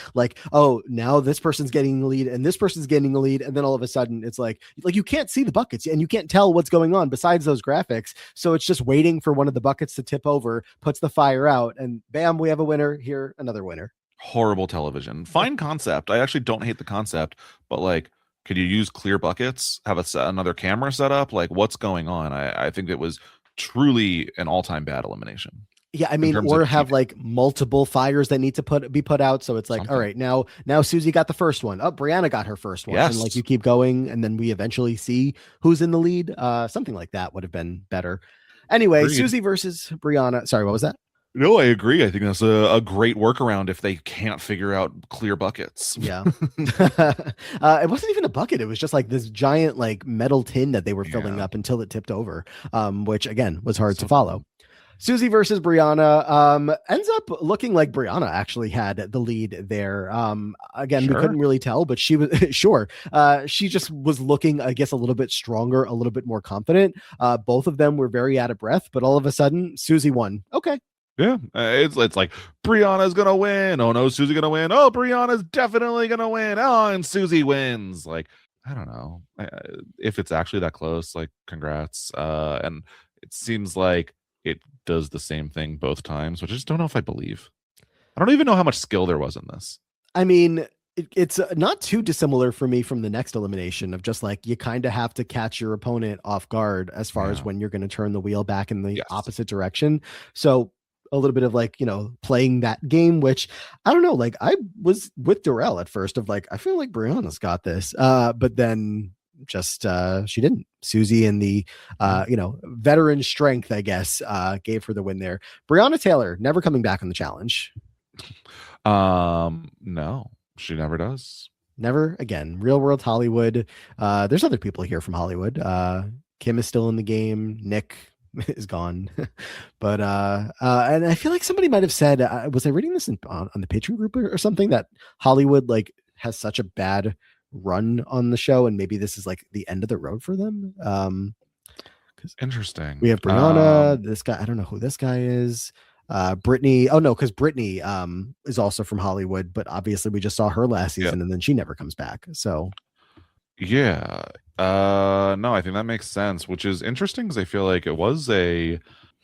Oh, now this person's getting the lead and this person's getting the lead. And then all of a sudden it's like you can't see the buckets and you can't tell what's going on besides those graphics. So it's just waiting for one of the buckets to tip over, puts the fire out, and bam, we have a winner. Here, another winner. Horrible television. Fine concept. I actually don't hate the concept, but could you use clear buckets? Have another camera set up? What's going on? I think it was truly an all-time bad elimination. Yeah, I mean, or have multiple fires that need to be put out. So it's all right, now Susie got the first one. Oh, Brianna got her first one. Yes. And you keep going, and then we eventually see who's in the lead. Something like that would have been better. Anyway, Agreed. Susie versus Brianna. Sorry, what was that? No, I agree. I think that's a great workaround if they can't figure out clear buckets. Yeah. It wasn't even a bucket. It was just this giant metal tin that they were filling up until it tipped over, which again was hard to follow. Susie versus Brianna ends up looking like Brianna actually had the lead there. Again, we couldn't really tell, but she was sure. She just was looking, I guess, a little bit stronger, a little bit more confident. Both of them were very out of breath, but all of a sudden, Susie won. Okay. Yeah, it's like Brianna's gonna win. Oh no, Susie gonna win. Oh, Brianna's definitely gonna win. Oh, and Susie wins. Like I don't know if it's actually that close. Like congrats. And it seems like it does the same thing both times, which I just don't know if I believe. I don't even know how much skill there was in this. I mean, it's not too dissimilar for me from the next elimination of just like you kind of have to catch your opponent off guard as far as Yeah. when you're going to turn the wheel back in the Yes. opposite direction. So a little bit of like, playing that game, which I don't know, like I was with Darrell at first of like, I feel like Brianna's got this. But then just she didn't. Susie and the Yeah. veteran strength, I guess, gave her the win there. Brianna Taylor never coming back on the challenge. No, she never does. Never again. Real world Hollywood. There's other people here from Hollywood. Kim is still in the game. Nick is gone. But and I feel like somebody might have said, was I reading this on the Patreon group or something, that Hollywood like has such a bad run on the show, and maybe this is like the end of the road for them. Interesting. We have Brianna, this guy, I don't know who this guy is. Brittany, oh no, because Brittany is also from Hollywood, but obviously we just saw her last season and then she never comes back. So yeah. No, I think that makes sense, which is interesting because I feel like it was a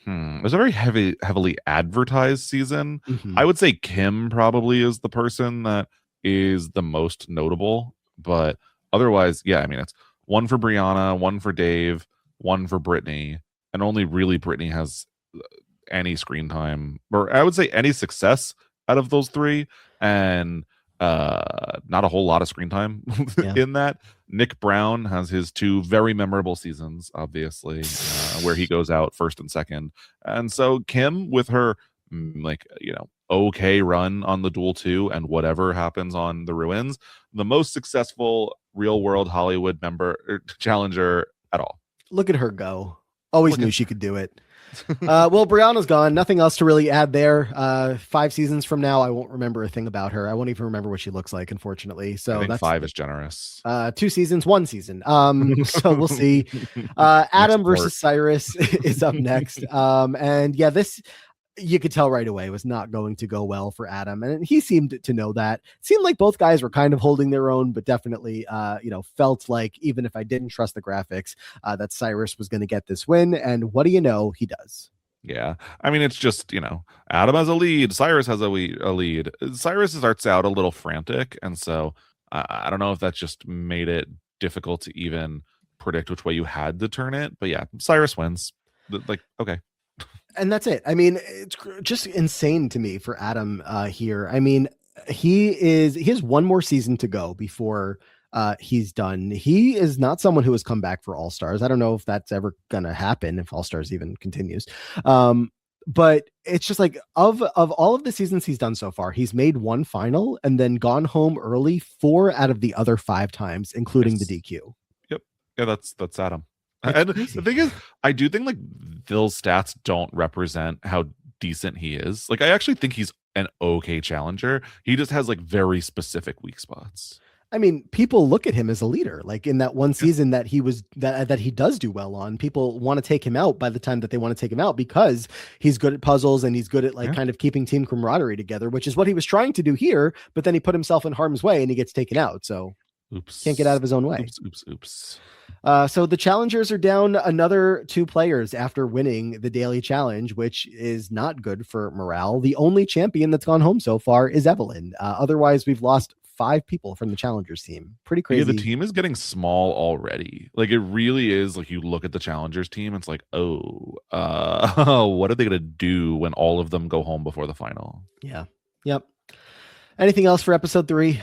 very heavily advertised season. I would say Kim probably is the person that is the most notable, but otherwise, yeah, I mean it's one for Brianna, one for Dave, one for Brittany, and only really Brittany has any screen time, or I would say any success out of those three, and not a whole lot of screen time in that. Nick Brown has his two very memorable seasons, obviously, where he goes out first and second. And so Kim, with her okay run on the Duel 2 and whatever happens on the Ruins, the most successful real world Hollywood challenger at all. Look at her go. Always knew she could do it. Well, Brianna's gone. Nothing else to really add there. 5 seasons from now, I won't remember a thing about her. I won't even remember what she looks like, unfortunately. So that's 5 is generous. 2 seasons, 1 season. So we'll see. Adam versus Cyrus is up next. And yeah, this you could tell right away was not going to go well for Adam, and he seemed to know that. It seemed like both guys were kind of holding their own, but definitely felt like, even if I didn't trust the graphics, that Cyrus was going to get this win. And what do you know, he does. Yeah, I mean, it's just, Adam has a lead, Cyrus has a lead. Cyrus starts out a little frantic, and so I don't know if that just made it difficult to even predict which way you had to turn it. But yeah, Cyrus wins. Like, okay. And that's it. I mean, it's just insane to me for Adam here. I mean, he has one more season to go before he's done. He is not someone who has come back for All Stars. I don't know if that's ever gonna happen, if All Stars even continues. But it's just like of all of the seasons he's done so far, he's made one final and then gone home early 4 out of the other 5 times, including the DQ. Yep. Yeah, that's Adam. And the thing is, I do think like those stats don't represent how decent he is. Like, I actually think he's an okay challenger. He just has like very specific weak spots. I mean, people look at him as a leader. Like in that one season that he was that he does do well on, people want to take him out by the time that they want to take him out because he's good at puzzles and he's good at like kind of keeping team camaraderie together, which is what he was trying to do here. But then he put himself in harm's way and he gets taken out. So can't get out of his own way. Oops. So the challengers are down another 2 players after winning the daily challenge, which is not good for morale. The only champion that's gone home so far is Evelyn. Otherwise, we've lost 5 people from the challengers team. Pretty crazy. Yeah, the team is getting small already. Like, it really is. Like, you look at the challengers team, it's like, what are they gonna do when all of them go home before the final? Yeah. Yep. Anything else for episode 3?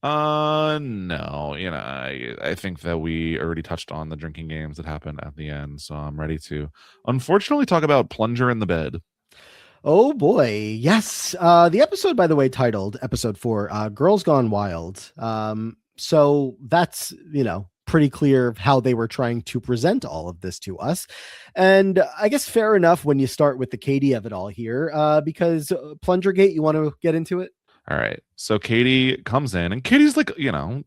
No, I think that we already touched on the drinking games that happened at the end, so I'm ready to unfortunately talk about Plunger in the Bed. Oh boy, yes. The episode, by the way, titled episode 4, Girls Gone Wild. So that's, pretty clear how they were trying to present all of this to us. And I guess fair enough when you start with the Katie of it all here, because Plungergate, you want to get into it? All right. So Katie comes in, and Katie's like,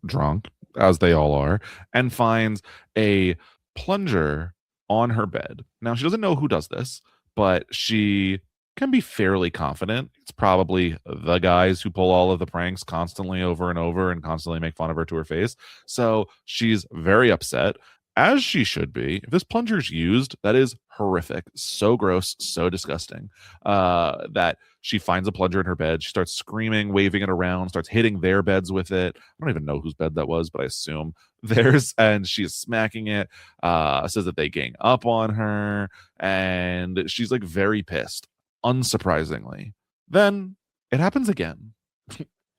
drunk, as they all are, and finds a plunger on her bed. Now, she doesn't know who does this, but she can be fairly confident it's probably the guys who pull all of the pranks constantly over and over and constantly make fun of her to her face. So she's very upset, as she should be. If this plunger's used, that is horrific, so gross, so disgusting. That she finds a plunger in her bed, she starts screaming, waving it around, starts hitting their beds with it. I don't even know whose bed that was, but I assume theirs. And she's smacking it. Says that they gang up on her, and she's like very pissed, unsurprisingly. Then it happens again.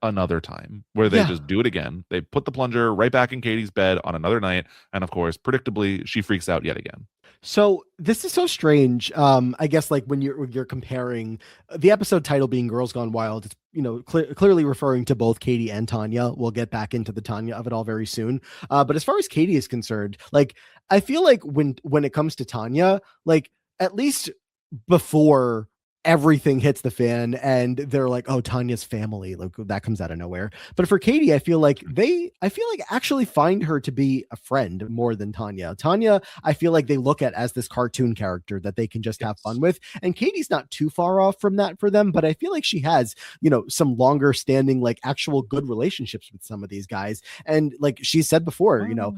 Another time where they just do it again. They put the plunger right back in Katie's bed on another night, and of course, predictably, she freaks out yet again. So this is so strange. I guess like when you're comparing the episode title being "Girls Gone Wild," it's clearly referring to both Katie and Tanya. We'll get back into the Tanya of it all very soon. But as far as Katie is concerned, like I feel like when it comes to Tanya, like at least before everything hits the fan and they're like, oh, Tanya's family, like that comes out of nowhere. But for Katie, I feel like actually find her to be a friend more than Tanya. I feel like they look at as this cartoon character that they can just have fun with. And Katie's not too far off from that for them, but I feel like she has, some longer standing, like actual good relationships with some of these guys. And like she said before, do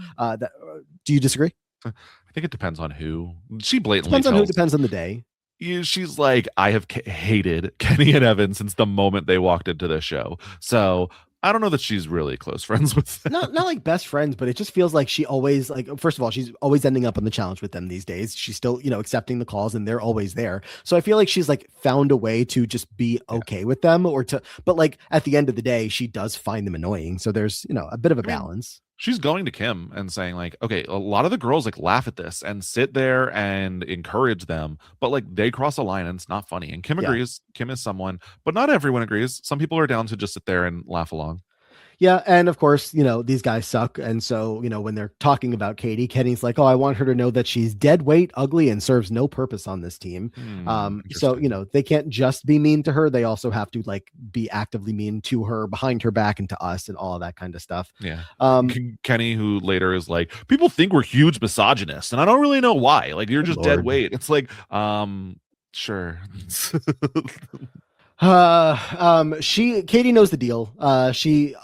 you disagree? I think it depends on who. She blatantly depends on who, depends on the day. She's like, I have hated Kenny and Evan since the moment they walked into the show. So I don't know that she's really close friends with them. Not like best friends, but it just feels like she always, like, first of all, she's always ending up on the challenge with them these days. She's still, accepting the calls and they're always there. So I feel like she's like found a way to just be okay with them but like at the end of the day, she does find them annoying. So there's, a bit of a balance. She's going to Kim and saying like, okay, a lot of the girls like laugh at this and sit there and encourage them, but like they cross a line and it's not funny. And Kim agrees. Kim is someone, but not everyone agrees. Some people are down to just sit there and laugh along. Yeah, and of course, these guys suck. And so, when they're talking about Katie, Kenny's like, oh, I want her to know that she's dead weight, ugly, and serves no purpose on this team. So, they can't just be mean to her. They also have to like be actively mean to her, behind her back, and to us, and all of that kind of stuff. Yeah. Kenny, who later is like, people think we're huge misogynists, and I don't really know why. Like, you're just dead weight. It's like, sure. Katie knows the deal. She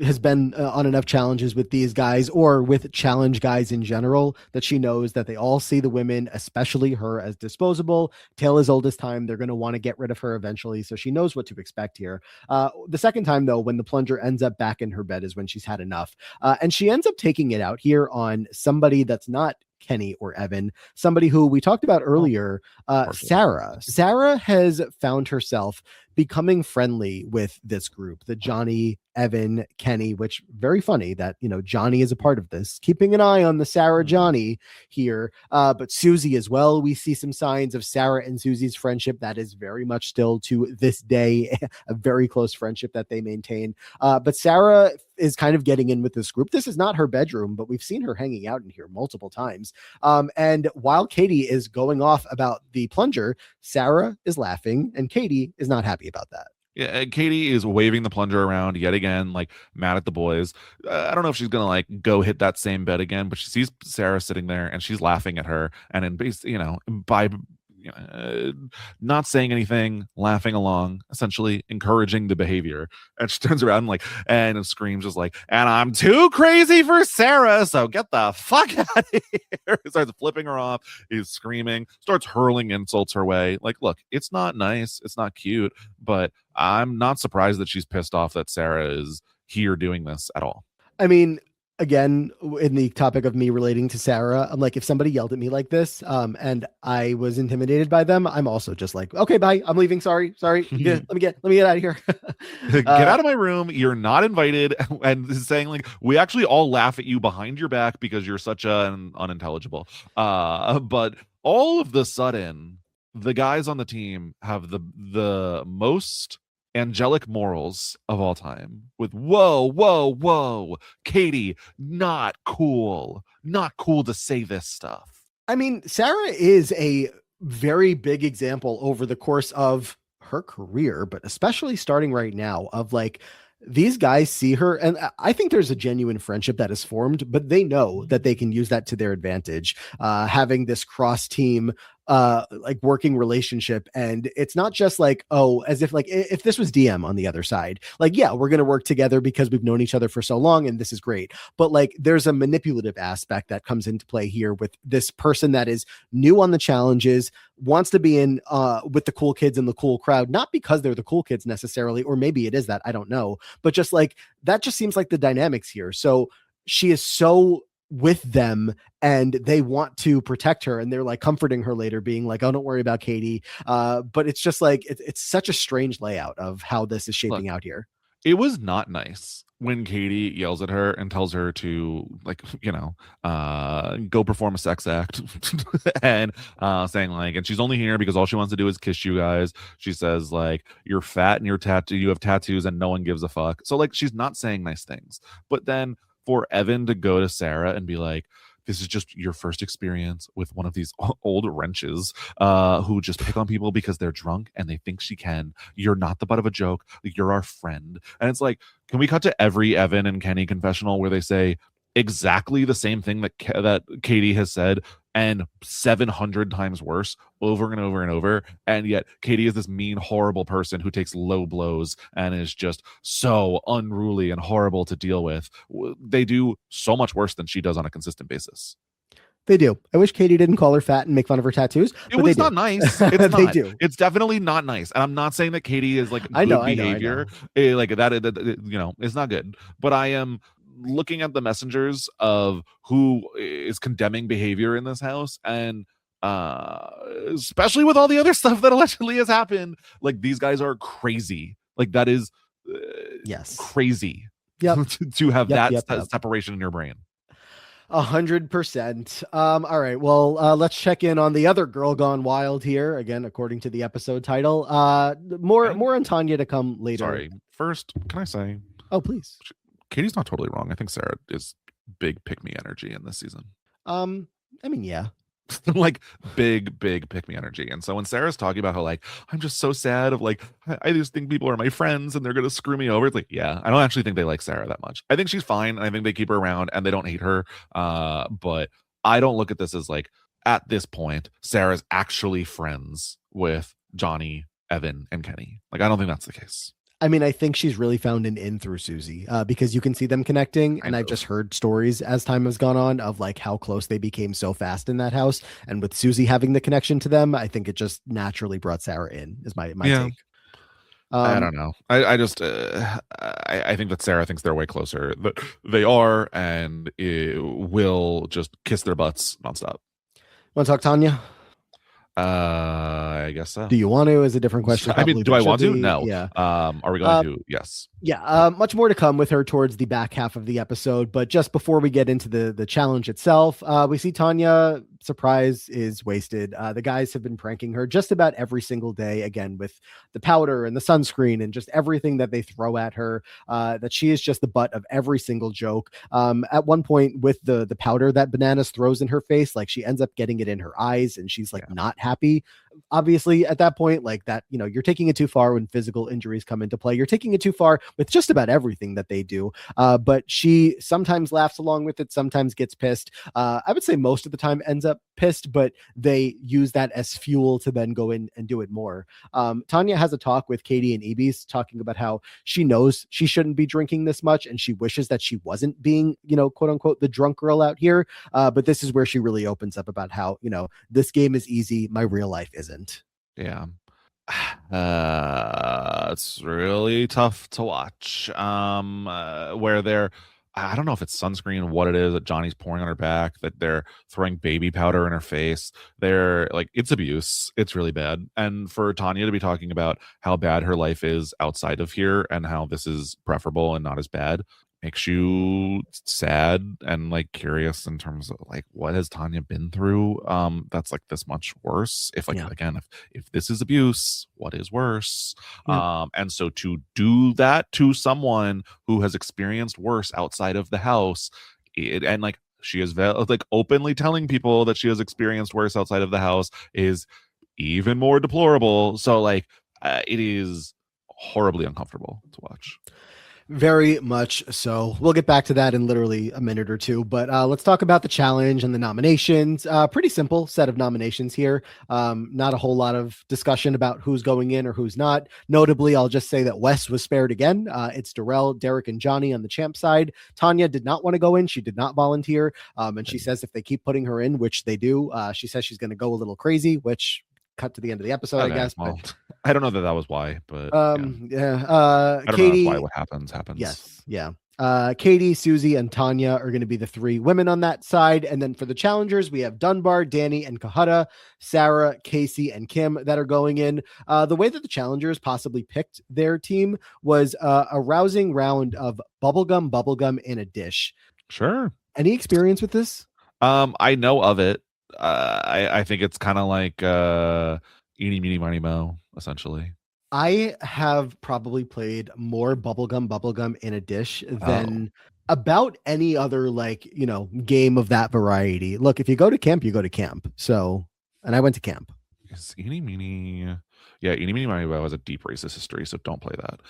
has been on enough challenges with these guys, or with challenge guys in general, that she knows that they all see the women, especially her, as disposable. Tale as old as time. They're going to want to get rid of her eventually, so she knows what to expect here. The second time, though, when the plunger ends up back in her bed, is when she's had enough, and she ends up taking it out here on somebody that's not Kenny or Evan, somebody who we talked about earlier, Sarah. Sarah has found herself becoming friendly with this group, the Johnny, Evan, Kenny, which very funny that, Johnny is a part of this, keeping an eye on the Sarah Johnny here. But Susie as well. We see some signs of Sarah and Susie's friendship that is very much still to this day, a very close friendship that they maintain. But Sarah is kind of getting in with this group. This is not her bedroom, but we've seen her hanging out in here multiple times. And while Katie is going off about the plunger, Sarah is laughing and Katie is not happy about that. Yeah, Katie is waving the plunger around yet again, like mad at the boys. I don't know if she's gonna like go hit that same bed again, but she sees Sarah sitting there and she's laughing at her, and in base, by not saying anything, laughing along, essentially encouraging the behavior. And she turns around and screams just like, and I'm too crazy for Sarah, so get the fuck out of here. Starts flipping her off. He's screaming, starts hurling insults her way. Like, look, it's not nice, it's not cute, but I'm not surprised that she's pissed off that Sarah is here doing this at all. I mean, again, in the topic of me relating to Sarah, I'm like, if somebody yelled at me like this, and I was intimidated by them, I'm also just like, okay, bye, I'm leaving. Sorry. Let me get out of here. Get out of my room. You're not invited. And saying like, we actually all laugh at you behind your back because you're such an unintelligible. But all of the sudden, the guys on the team have the most angelic morals of all time, with whoa, Katie, not cool to say this stuff. I mean, Sarah is a very big example over the course of her career, but especially starting right now, of like, these guys see her, and I think there's a genuine friendship that is formed, but they know that they can use that to their advantage. Having this cross team like working relationship, and it's not just like, oh, as if like if this was DM on the other side, like, yeah, we're going to work together because we've known each other for so long and this is great. But like there's a manipulative aspect that comes into play here with this person that is new on the challenges, wants to be in with the cool kids and the cool crowd, not because they're the cool kids necessarily, or maybe it is that, I don't know, but just like that just seems like the dynamics here. So she is so with them and they want to protect her, and they're like comforting her later being like, oh, don't worry about Katie. But it's just like it's such a strange layout of how this is shaping out here. It was not nice when Katie yells at her and tells her to, like, go perform a sex act and saying like, and she's only here because all she wants to do is kiss you guys. She says like, you're fat and you have tattoos and no one gives a fuck. So like, she's not saying nice things. But then for Evan to go to Sarah and be like, this is just your first experience with one of these old wrenches who just pick on people because they're drunk and they think she can. You're not the butt of a joke. You're our friend. And it's like, can we cut to every Evan and Kenny confessional where they say exactly the same thing that Katie has said and 700 times worse over and over and over, and yet Katie is this mean, horrible person who takes low blows and is just so unruly and horrible to deal with. They do so much worse than she does on a consistent basis. They do. I wish Katie didn't call her fat and make fun of her tattoos. It was not nice. It's They not. do. It's definitely not nice. And I'm not saying that Katie is like good behavior. Like that, it's not good. But I am looking at the messengers of who is condemning behavior in this house, and especially with all the other stuff that allegedly has happened, like these guys are crazy. Like that is yes, crazy. Yep. to have separation in your brain. 100%. All right. Well, let's check in on the other girl gone wild here. Again, according to the episode title. More on Tanya to come later. Sorry. First, can I say? Oh, please. Katie's not totally wrong. I think Sarah is big pick me energy in this season. I mean, yeah. Like big pick me energy. And so when Sarah's talking about how like, I'm just so sad of like, I just think people are my friends and they're gonna screw me over, it's like, yeah, I don't actually think they like Sarah that much. I think she's fine and I think they keep her around and they don't hate her, but I don't look at this as like, at this point Sarah's actually friends with Johnny, Evan, and Kenny. Like I don't think that's the case. I mean, I think she's really found an in through Susie, because you can see them connecting. And I've just heard stories as time has gone on of like how close they became so fast in that house. And with Susie having the connection to them, I think it just naturally brought Sarah in, is my take. I don't know. I just I think that Sarah thinks they're way closer. That they are, and will just kiss their butts nonstop. Want to talk Tanya? I guess so. Do you want to? Is a different question. I mean, do I want to? No. Yeah. Are we going to? Yes. Yeah. Much more to come with her towards the back half of the episode. But just before we get into the challenge itself, we see Tanya. Surprise is wasted. The guys have been pranking her just about every single day, again, with the powder and the sunscreen and just everything that they throw at her, that she is just the butt of every single joke. At one point with the powder that Bananas throws in her face, like she ends up getting it in her eyes and she's like not happy. Obviously at that point, like that, you're taking it too far when physical injuries come into play. You're taking it too far with just about everything that they do. But she sometimes laughs along with it, sometimes gets pissed. I would say most of the time ends up pissed, but they use that as fuel to then go in and do it more. Tanya has a talk with Katie and Ibis talking about how she knows she shouldn't be drinking this much and she wishes that she wasn't being, quote unquote, the drunk girl out here. But this is where she really opens up about how, this game is easy. My real life isn't. Yeah. It's really tough to watch. Where they're, I don't know if it's sunscreen, what it is that Johnny's pouring on her back, that they're throwing baby powder in her face. They're like, it's abuse. It's really bad. And for Tanya to be talking about how bad her life is outside of here and how this is preferable and not as bad makes you sad and like curious in terms of like, what has Tanya been through that's like this much worse? If like, again, if this is abuse, what is worse? And so to do that to someone who has experienced worse outside of the house, and like she is like openly telling people that she has experienced worse outside of the house, is even more deplorable. So like it is horribly uncomfortable to watch. Very much so. We'll get back to that in literally a minute or two, but let's talk about the challenge and the nominations. Pretty simple set of nominations here. Not a whole lot of discussion about who's going in or who's not. Notably, I'll just say that Wes was spared again. It's Darrell, Derek, and Johnny on the champ side. Tanya did not want to go in. She did not volunteer. And she says if they keep putting her in, which they do, she says she's going to go a little crazy, which cut to the end of the episode, Okay, I guess. well, I don't know that was why, but Yeah. I don't Katie, know. That's why what happens. yes, yeah. Katie, Susie, and Tanya are going to be the three women on that side. And then for the challengers, we have Dunbar, Danny, and Kahada, Sarah, Casey, and Kim that are going in. The way that the challengers possibly picked their team was a rousing round of bubblegum in a dish. Sure. Any experience with this? I know of it. I think it's kind of like eeny meeny miny mo, essentially. I have probably played more bubblegum in a dish than about any other game of that variety. Look, if you go to camp, you go to camp. So, and I went to camp. Is eeny meeny, yeah, eeny meeny miny mo has a deep racist history, so don't play that.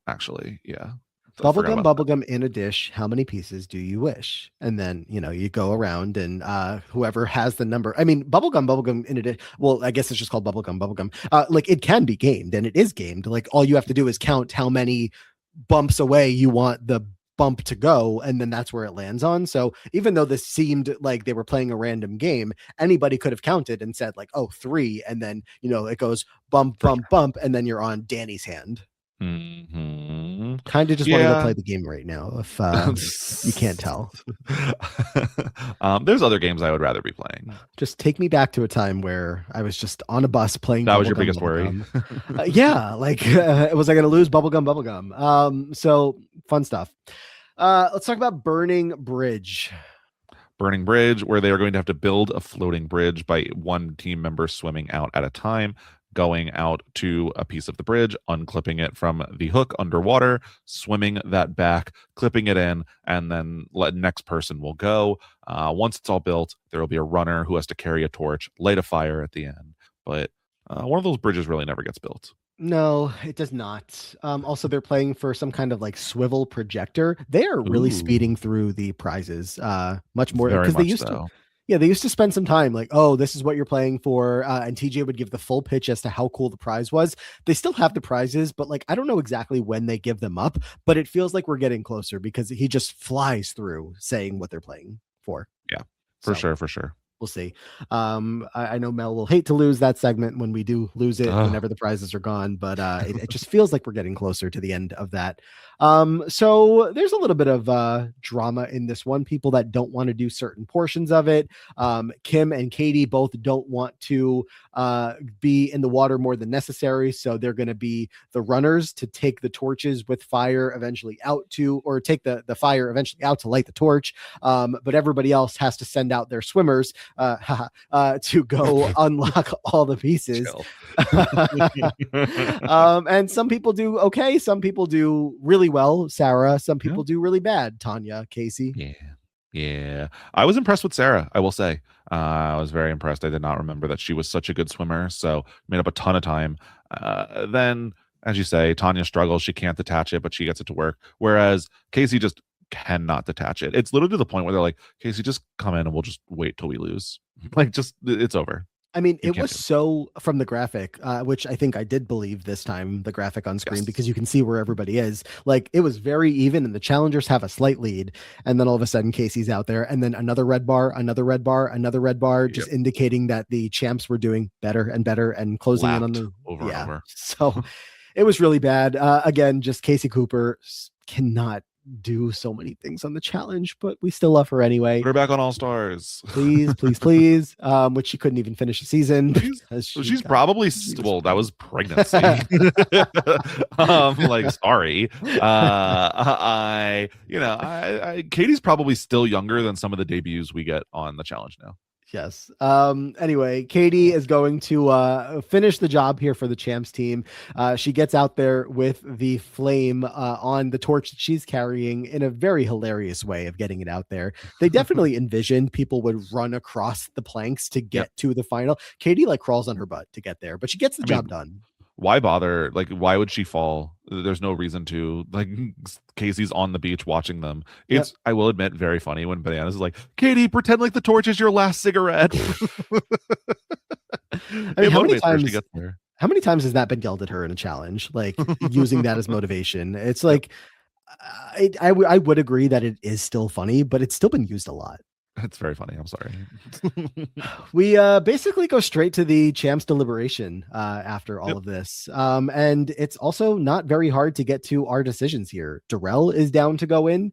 Actually, yeah. Bubblegum in a dish. How many pieces do you wish? And then, you go around and whoever has the number. I mean, bubblegum in a dish. Well, I guess it's just called bubblegum. Like it can be gamed and it is gamed. Like all you have to do is count how many bumps away you want the bump to go. And then that's where it lands on. So even though this seemed like they were playing a random game, anybody could have counted and said like, oh, 3. And then, it goes bump. And then you're on Danny's hand. Mm-hmm. Kind of just want to go play the game right now if you can't tell. There's other games I would rather be playing. Just take me back to a time where I was just on a bus playing. That was your biggest worry. Yeah, like was I going to lose bubblegum? So fun stuff. Let's talk about Burning Bridge. Burning Bridge, where they are going to have to build a floating bridge by one team member swimming out at a time, going out to a piece of the bridge, unclipping it from the hook underwater, swimming that back, clipping it in, and then next person will go. Once it's all built, there will be a runner who has to carry a torch, light a fire at the end. But one of those bridges really never gets built. No, it does not. Also, they're playing for some kind of like swivel projector. They are really speeding through the prizes much more because they used to. Yeah, they used to spend some time like, oh, this is what you're playing for. And TJ would give the full pitch as to how cool the prize was. They still have the prizes, but like, I don't know exactly when they give them up, but it feels like we're getting closer because he just flies through saying what they're playing for. Yeah, for sure. We'll see. I know Mel will hate to lose that segment when we do lose it whenever the prizes are gone, but it just feels like we're getting closer to the end of that. So there's a little bit of drama in this one. People that don't want to do certain portions of it. Kim and Katie both don't want to be in the water more than necessary, so they're going to be the runners to take the torches with fire eventually out to, or take the fire eventually out to light the torch. But everybody else has to send out their swimmers to go unlock all the pieces. And some people do okay, some people do really well, Sarah, some people do really bad, Tanya, Casey. Yeah, I was impressed with Sarah, I will say. I was very impressed. I did not remember that she was such a good swimmer, so made up a ton of time. Then, as you say, Tanya struggles. She can't detach it, but she gets it to work, whereas Casey just cannot detach it. It's literally to the point where they're like, Casey, just come in and we'll just wait till we lose. Like, just, it's over. I mean, it was so from the graphic, which I think I did believe this time, the graphic on screen, because you can see where everybody is. Like, it was very even, and the challengers have a slight lead. And then all of a sudden, Casey's out there, and then another red bar, just indicating that the champs were doing better and better and closing in on the over and over. So it was really bad. Again, just Casey Cooper cannot do so many things on the challenge, but we still love her anyway. Put her back on All Stars, please. Which she couldn't even finish the season. She's probably that was pregnancy. Like, sorry. Katie's probably still younger than some of the debuts we get on the challenge now. Yes. Anyway, Katie is going to finish the job here for the champs team. She gets out there with the flame on the torch that she's carrying in a very hilarious way of getting it out there. They definitely envisioned people would run across the planks to get to the final. Katie like crawls on her butt to get there, but she gets the job done. why bother? Like, why would she fall? There's no reason to. Like, Casey's on the beach watching them. Yep. It's, I will admit, very funny when Bananas is like, Katie, pretend like the torch is your last cigarette. I mean, It motivates her. She gets there. how many times has that been yelled at her in a challenge? Like using that as motivation. It's like I would agree that it is still funny, but it's still been used a lot. It's very funny. I'm sorry. We basically go straight to the champs deliberation after all Yep. of this. And it's also not very hard to get to our decisions here. Darrell is down to go in.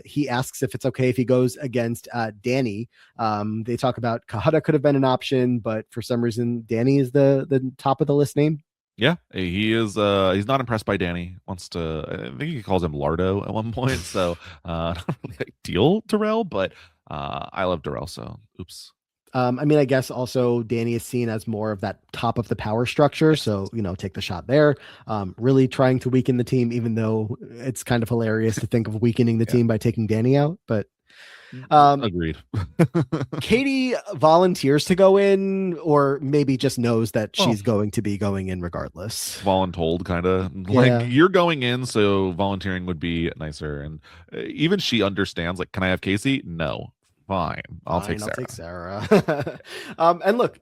He asks if it's okay if he goes against Danny. They talk about Kahada could have been an option, but for some reason, Danny is the top of the list name. Yeah, he is. He's not impressed by Danny. Wants to. I think he calls him Lardo at one point. So not really ideal Darrell, but I love Darrell. So oops. I mean, I guess also Danny is seen as more of that top of the power structure. So, take the shot there. Really trying to weaken the team, even though it's kind of hilarious to think of weakening the Yeah. team by taking Danny out. But um, Agreed. Katie volunteers to go in, or maybe just knows that Well, she's going to be going in regardless. voluntold kind of Yeah. like you're going in, so volunteering would be nicer. And even she understands. Like, can I have Casey? No, fine. I'll take Fine, Sarah. Sarah. And look,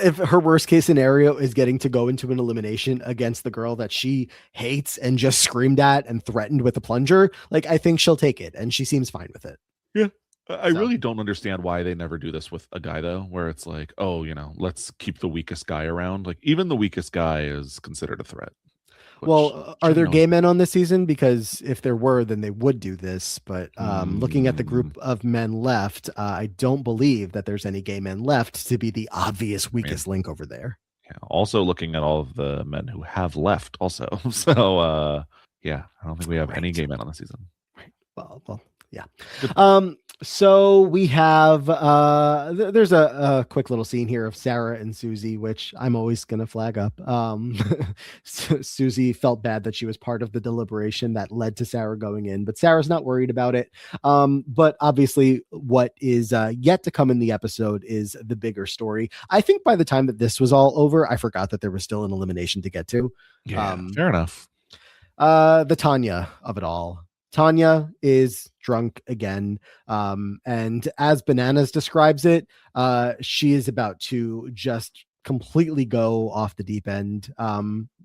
if her worst case scenario is getting to go into an elimination against the girl that she hates and just screamed at and threatened with a plunger, like I think she'll take it, and she seems fine with it. Yeah. I So- really don't understand why they never do this with a guy though, where it's like, oh, let's keep the weakest guy around. Like, even the weakest guy is considered a threat. which Well, are should there know. gay men on this season? Because if there were, then they would do this. But looking at the Hmm. group of men left, I don't believe that there's any gay men left to be the obvious weakest link over there. Yeah. Also looking at all of the men who have left also. So yeah, I don't think we have any Right. gay men on the season. Well, yeah. Good. So we have there's a quick little scene here of Sarah and Susie, which I'm always gonna flag up. Susie felt bad that she was part of the deliberation that led to Sarah going in, but Sarah's not worried about it. But obviously, what is yet to come in the episode is the bigger story. I think by the time that this was all over, I forgot that there was still an elimination to get to. Yeah, fair enough. The Tanya of it all. Tanya is drunk again. And as Bananas describes it, she is about to just completely go off the deep end.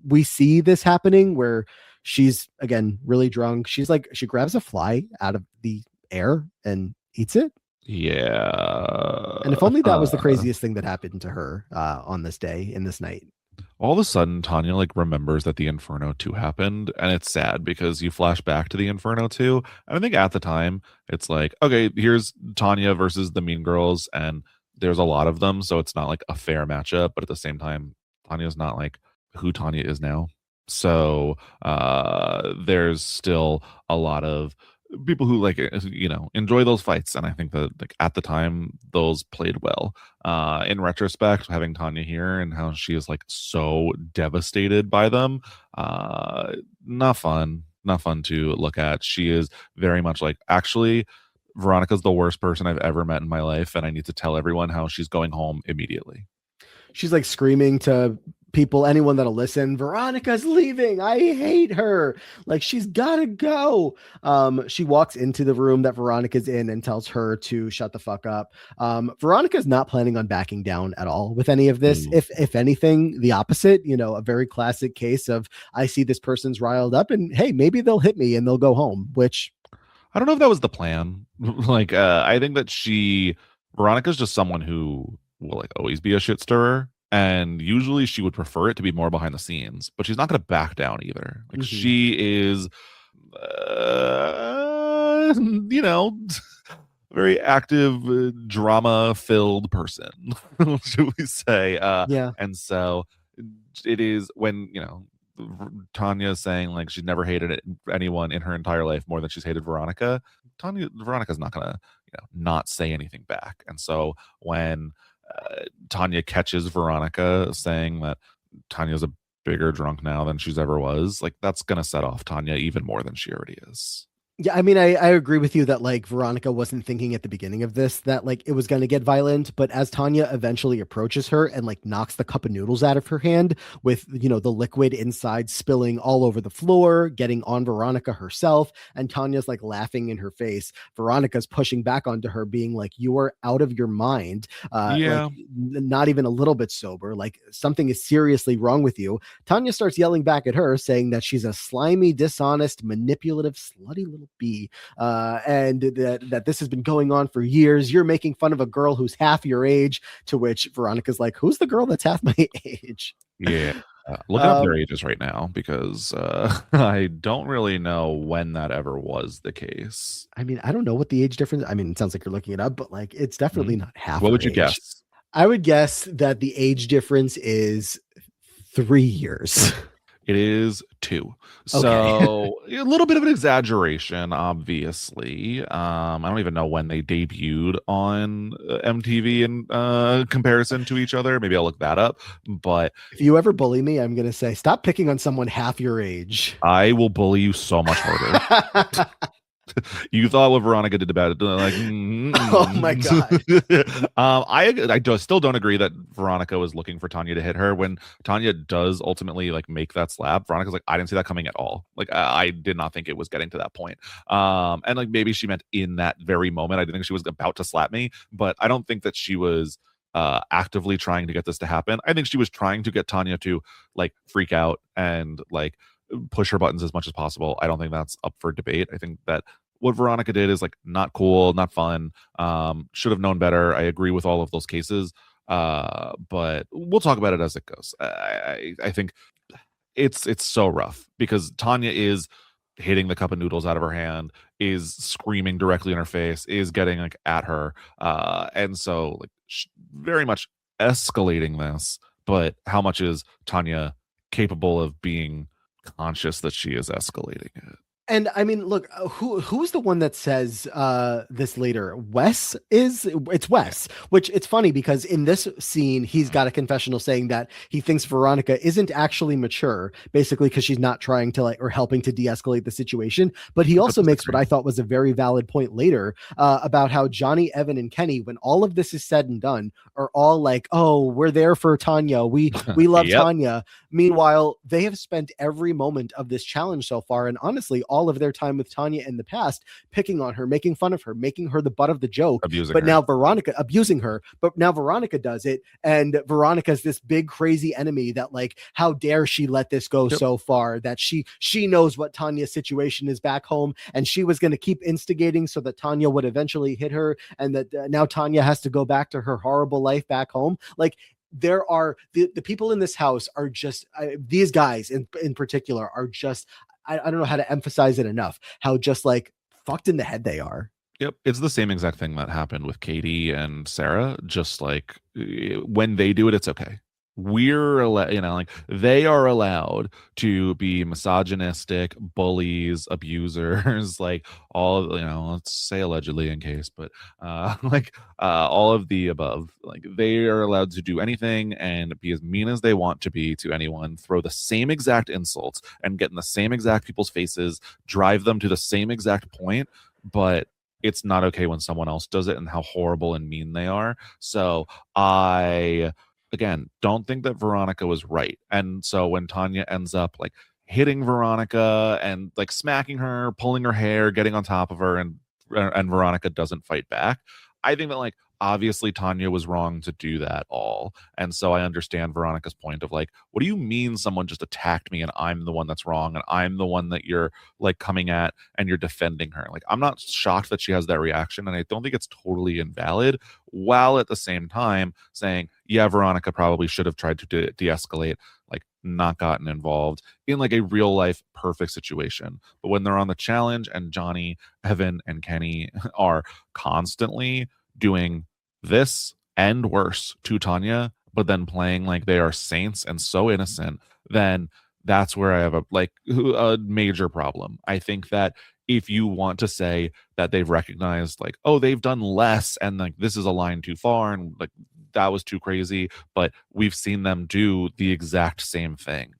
We see this happening where she's again really drunk. She's like, she grabs a fly out of the air and eats it. Yeah. And if only that was the craziest thing that happened to her on this day, in this night. All of a sudden, Tanya like remembers that the Inferno 2 happened, and it's sad because you flash back to the Inferno 2. And I think at the time, it's like, okay, here's Tanya versus the Mean Girls, and there's a lot of them, so it's not like a fair matchup. But at the same time, Tanya's not like who Tanya is now. So there's still a lot of people who like enjoy those fights, and I think that like at the time those played well. In retrospect, having Tanya here and how she is like so devastated by them, not fun to look at. She is very much like, actually, Veronica's the worst person I've ever met in my life, and I need to tell everyone how she's going home immediately. She's like screaming to people, anyone that'll listen, Veronica's leaving. I hate her. Like, she's gotta go. She walks into the room that Veronica's in and tells her to shut the fuck up. Veronica's not planning on backing down at all with any of this. If anything, the opposite, a very classic case of, I see this person's riled up and hey, maybe they'll hit me and they'll go home, which I don't know if that was the plan. Like, I think that Veronica's just someone who will like always be a shit stirrer, and usually she would prefer it to be more behind the scenes, but she's not going to back down either. Like, she is very active, drama filled person, should we say. yeah. And so it is when Tanya is saying like she's never hated anyone in her entire life more than she's hated Veronica. Veronica's not gonna not say anything back. And so when Tanya catches Veronica saying that Tanya's a bigger drunk now than she's ever was, like, that's gonna set off Tanya even more than she already is. Yeah, I mean, I agree with you that like Veronica wasn't thinking at the beginning of this that like it was going to get violent, but as Tanya eventually approaches her and like knocks the cup of noodles out of her hand with, the liquid inside spilling all over the floor, getting on Veronica herself, and Tanya's like laughing in her face. Veronica's pushing back onto her, being like, "You are out of your mind, like Yeah. not even a little bit sober. Like something is seriously wrong with you." Tanya starts yelling back at her, saying that she's a slimy, dishonest, manipulative, slutty little bee, and that this has been going on for years. You're making fun of a girl who's half your age. To which Veronica's like, "Who's the girl that's half my age?" Yeah. Looking up their Um, ages right now because I don't really know when that ever was the case. I mean, I don't know what the age difference. I mean, it sounds like you're looking it up, but like, it's definitely Mhm. not half What her would you age. guess? I would guess that the age difference is 3 years. It is 2. Okay. So, a little bit of an exaggeration, obviously. I don't even know when they debuted on, MTV in, comparison to each other. Maybe I'll look that up, but If you ever bully me, I'm gonna say stop picking on someone half your age. I will bully you so much harder. You thought what Veronica did about it, like, Oh my god. still don't agree that Veronica was looking for Tanya to hit her. When Tanya does ultimately like make that slap, Veronica's like, I didn't see that coming at all. Like, I did not think it was getting to that point. And like maybe she meant in that very moment. I didn't think she was about to slap me, but I don't think that she was actively trying to get this to happen. I think she was trying to get Tanya to like freak out and like push her buttons as much as possible. I don't think that's up for debate. I think that what Veronica did is like not cool, not fun. Should have known better. I agree with all of those cases. But we'll talk about it as it goes. I think it's so rough because Tanya is hitting the cup of noodles out of her hand, is screaming directly in her face, is getting like at her, and so like very much escalating this. But how much is Tanya capable of being conscious that she is escalating it? And I mean, look, who's the one that says this later? Wes is it's Yeah. Wes, which it's funny because in this scene he's got a confessional saying that he thinks Veronica isn't actually mature, basically because she's not trying to like or helping to de-escalate the situation. But he I also makes what disagree. I thought was a very valid point later about how Johnny, Evan, and Kenny, when all of this is said and done, are all like, "Oh, we're there for Tanya. We love Yep. Tanya." Meanwhile, they have spent every moment of this challenge so far, and honestly, all of their time with Tanya in the past, picking on her, making fun of her, making her the butt of the joke. Abusing But her. now Veronica abusing her, but now Veronica does it, and Veronica's this big crazy enemy that like, how dare she let this go Yep. so far? That she knows what Tanya's situation is back home, and she was going to keep instigating so that Tanya would eventually hit her, and that now Tanya has to go back to her horrible life back home. Like there are the people in this house are just these guys in particular are just I don't know how to emphasize it enough how just like fucked in the head they are. Yep, it's the same exact thing that happened with Katie and Sarah. Just like when they do it, it's okay. We're allowed, like they are allowed to be misogynistic, bullies, abusers, like all, let's say allegedly in case, but like all of the above. Like they are allowed to do anything and be as mean as they want to be to anyone, throw the same exact insults and get in the same exact people's faces, drive them to the same exact point. But it's not okay when someone else does it and how horrible and mean they are. So I again don't think that Veronica was right. And so when Tanya ends up like hitting Veronica and like smacking her, pulling her hair, getting on top of her and Veronica doesn't fight back, I think that like obviously Tanya was wrong to do that all. And so I understand Veronica's point of like, what do you mean someone just attacked me and I'm the one that's wrong and I'm the one that you're like coming at and you're defending her? Like, I'm not shocked that she has that reaction and I don't think it's totally invalid, while at the same time saying, yeah, Veronica probably should have tried to de-escalate, like not gotten involved in like a real life perfect situation. But when they're on the challenge and Johnny, Evan, and Kenny are constantly doing this and worse to Tanya, but then playing like they are saints and so innocent, then that's where I have a major problem. I think that if you want to say that they've recognized like, oh, they've done less and like this is a line too far and like that was too crazy, but we've seen them do the exact same thing.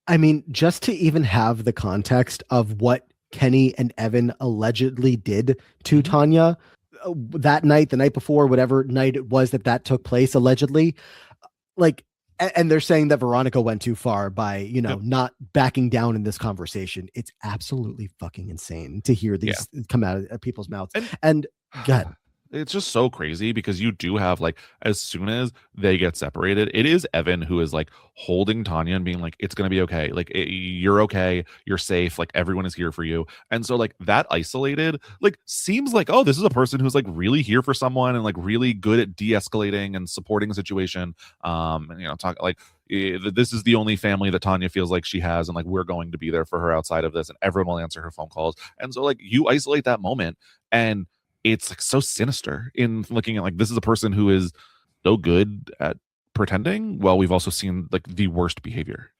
I mean, just to even have the context of what Kenny and Evan allegedly did to Mhm. Tanya that night, the night before, whatever night it was that took place, allegedly. Like, and they're saying that Veronica went too far by, Yep. not backing down in this conversation. It's absolutely fucking insane to hear Yeah. these come out of people's mouths. And And God, it's just so crazy because you do have like, as soon as they get separated, it is Evan who is like holding Tanya and being like, it's going to be okay. Like, you're okay. You're safe. Like, everyone is here for you. And so, like, that isolated, like, seems like, oh, this is a person who's like really here for someone and like really good at de escalating and supporting a situation. And, talk like, this is the only family that Tanya feels like she has, and like, we're going to be there for her outside of this, and everyone will answer her phone calls. And so, like, you isolate that moment, and it's like so sinister in looking at like, this is a person who is so good at pretending. Well, we've also seen like the worst behavior.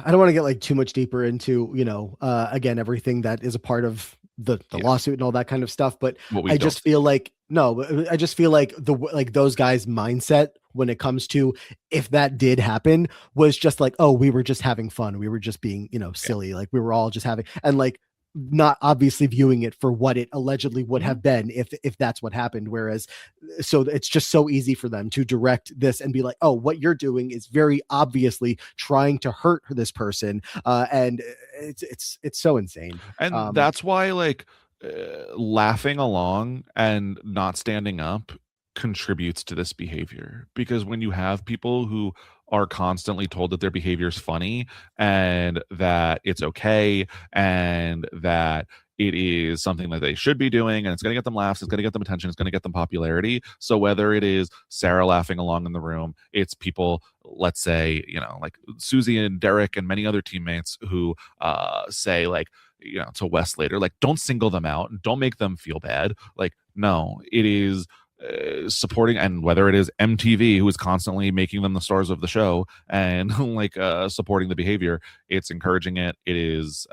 I don't want to get like too much deeper into, again, everything that is a part of the Yeah, lawsuit and all that kind of stuff. But what we I don't just feel like, no, I just feel like those guys' mindset when it comes to, if that did happen, was just like, oh, we were just having fun. We were just being, yeah. silly. Like, we were all just having, and like, not obviously viewing it for what it allegedly would Mhm. have been if that's what happened. Whereas, so it's just so easy for them to direct this and be like, oh, what you're doing is very obviously trying to hurt this person. And it's so insane. And um that's why like, laughing along and not standing up contributes to this behavior, because when you have people who are constantly told that their behavior is funny and that it's okay and that it is something that they should be doing and it's going to get them laughs, it's going to get them attention, it's going to get them popularity. So whether it is Sarah laughing along in the room, it's people, let's say, like Susie and Derek and many other teammates who say like, to Wes later, like, don't single them out and don't make them feel bad. Like, no, it is supporting, and whether it is MTV who is constantly making them the stars of the show and like supporting the behavior, it's encouraging it. It is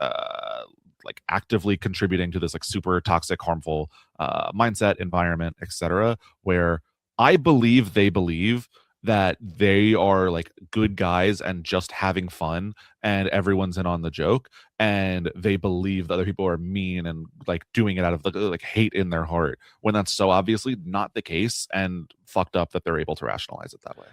like actively contributing to this like super toxic, harmful mindset, environment, etc. Where I believe they believe that they are like good guys and just having fun and everyone's in on the joke, and they believe that other people are mean and like doing it out of like hate in their heart, when that's so obviously not the case, and fucked up that they're able to rationalize it that way.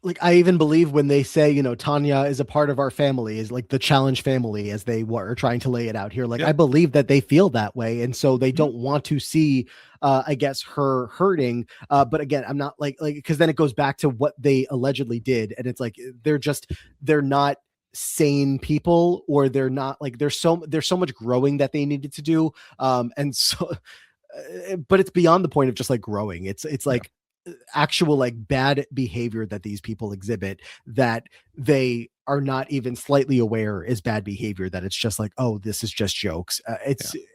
like, I even believe when they say, Tanya is a part of our family, is like the challenge family, as they were trying to lay it out here. Like, Yeah. I believe that they feel that way. And so they Mhm. don't want to see, I guess, her hurting. But again, I'm not like, because then it goes back to what they allegedly did. And it's like, they're not sane people, or they're not like, there's so much growing that they needed to do. And so, but it's beyond the point of just like growing. It's Yeah. like actual like bad behavior that these people exhibit, that they are not even slightly aware is bad behavior, that it's just like, oh, this is just jokes. Yeah.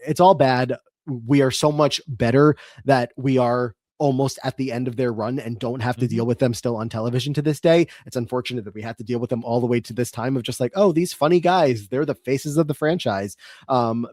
It's all bad. We are so much better that we are almost at the end of their run and don't have to Mhm. deal with them still on television to this day. It's unfortunate that we have to deal with them all the way to this time of just like, oh, these funny guys, they're the faces of the franchise,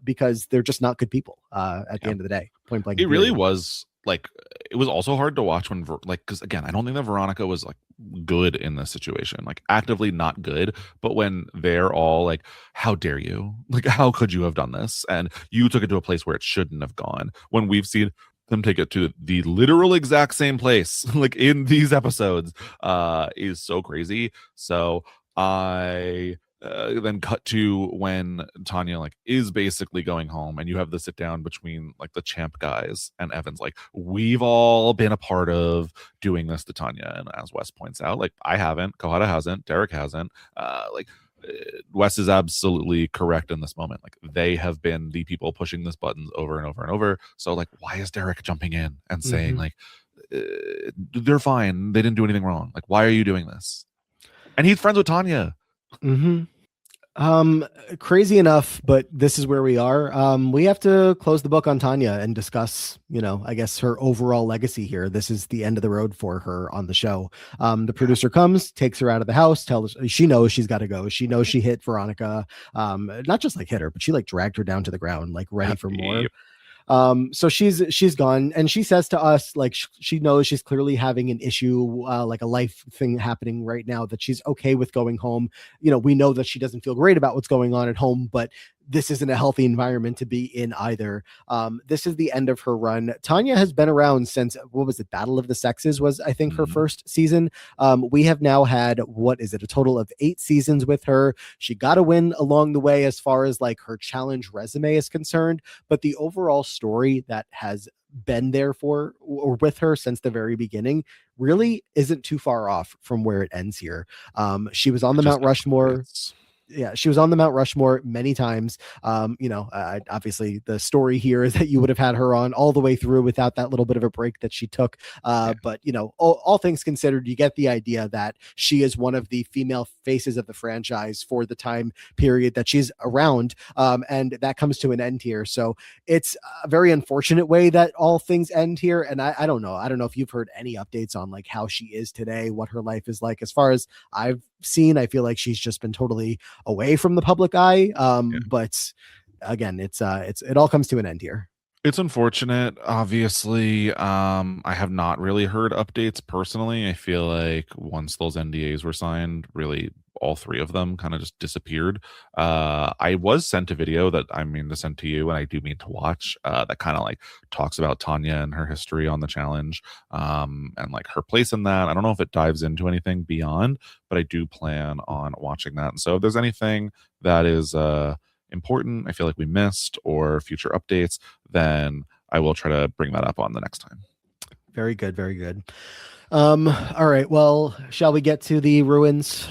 because they're just not good people at the Yeah. end of the day, point blank It really period. was like, it was also hard to watch when like, because again, I don't think that Veronica was like good in this situation, like actively not good. But when they're all like, how dare you, like, how could you have done this, and you took it to a place where it shouldn't have gone, when we've seen them take it to the literal exact same place like in these episodes, is so crazy. So I then cut to when Tanya like is basically going home, and you have the sit down between like the champ guys, and Evan's like, we've all been a part of doing this to Tanya, and as Wes points out, like, I haven't, Kohada hasn't, Derek hasn't, like, Wes is absolutely correct in this moment. Like, they have been the people pushing this buttons over and over and over. So like, why is Derek jumping in and saying Mhm. like, they're fine, they didn't do anything wrong, like, why are you doing this? And he's friends with Tanya. Mm-hmm. Crazy enough, but this is where we are. We have to close the book on Tanya and discuss, I guess, her overall legacy here. This is the end of the road for her on the show. The producer comes, takes her out of the house, tells her she knows she's got to go. She knows she hit Veronica. Not just like hit her, but she like dragged her down to the ground, like ready for more. So she's gone, and she says to us, like, she knows she's clearly having an issue, like a life thing happening right now, that she's okay with going home. We know that she doesn't feel great about what's going on at home, but this isn't a healthy environment to be in either. This is the end of her run. Tanya has been around since, what was it, Battle of the Sexes was, I think, her first season. We have now had, what is it, a total of 8 seasons with her. She got a win along the way as far as like her challenge resume is concerned, but the overall story that has been there for or with her since the very beginning really isn't too far off from where it ends here. She was on the Mount Rushmore. Yeah, she was on the Mount Rushmore many times. Obviously the story here is that you would have had her on all the way through without that little bit of a break that she took. But all things considered, you get the idea that she is one of the female faces of the franchise for the time period that she's around. And that comes to an end here. So it's a very unfortunate way that all things end here. And I don't know. I don't know if you've heard any updates on like how she is today, what her life is like. As far as I've seen, I feel like she's just been totally away from the public eye. But again, it all comes to an end here. It's unfortunate. Obviously, I have not really heard updates personally. I feel like once those NDAs were signed, really all 3 of them kind of just disappeared. I was sent a video that I mean to send to you, and I do mean to watch, that kind of like talks about Tanya and her history on the challenge, and like her place in that. I don't know if it dives into anything beyond, but I do plan on watching that. And so if there's anything that is important I feel like we missed or future updates, then I will try to bring that up on the next time. Very good, very good. All right, well, shall we get to the ruins?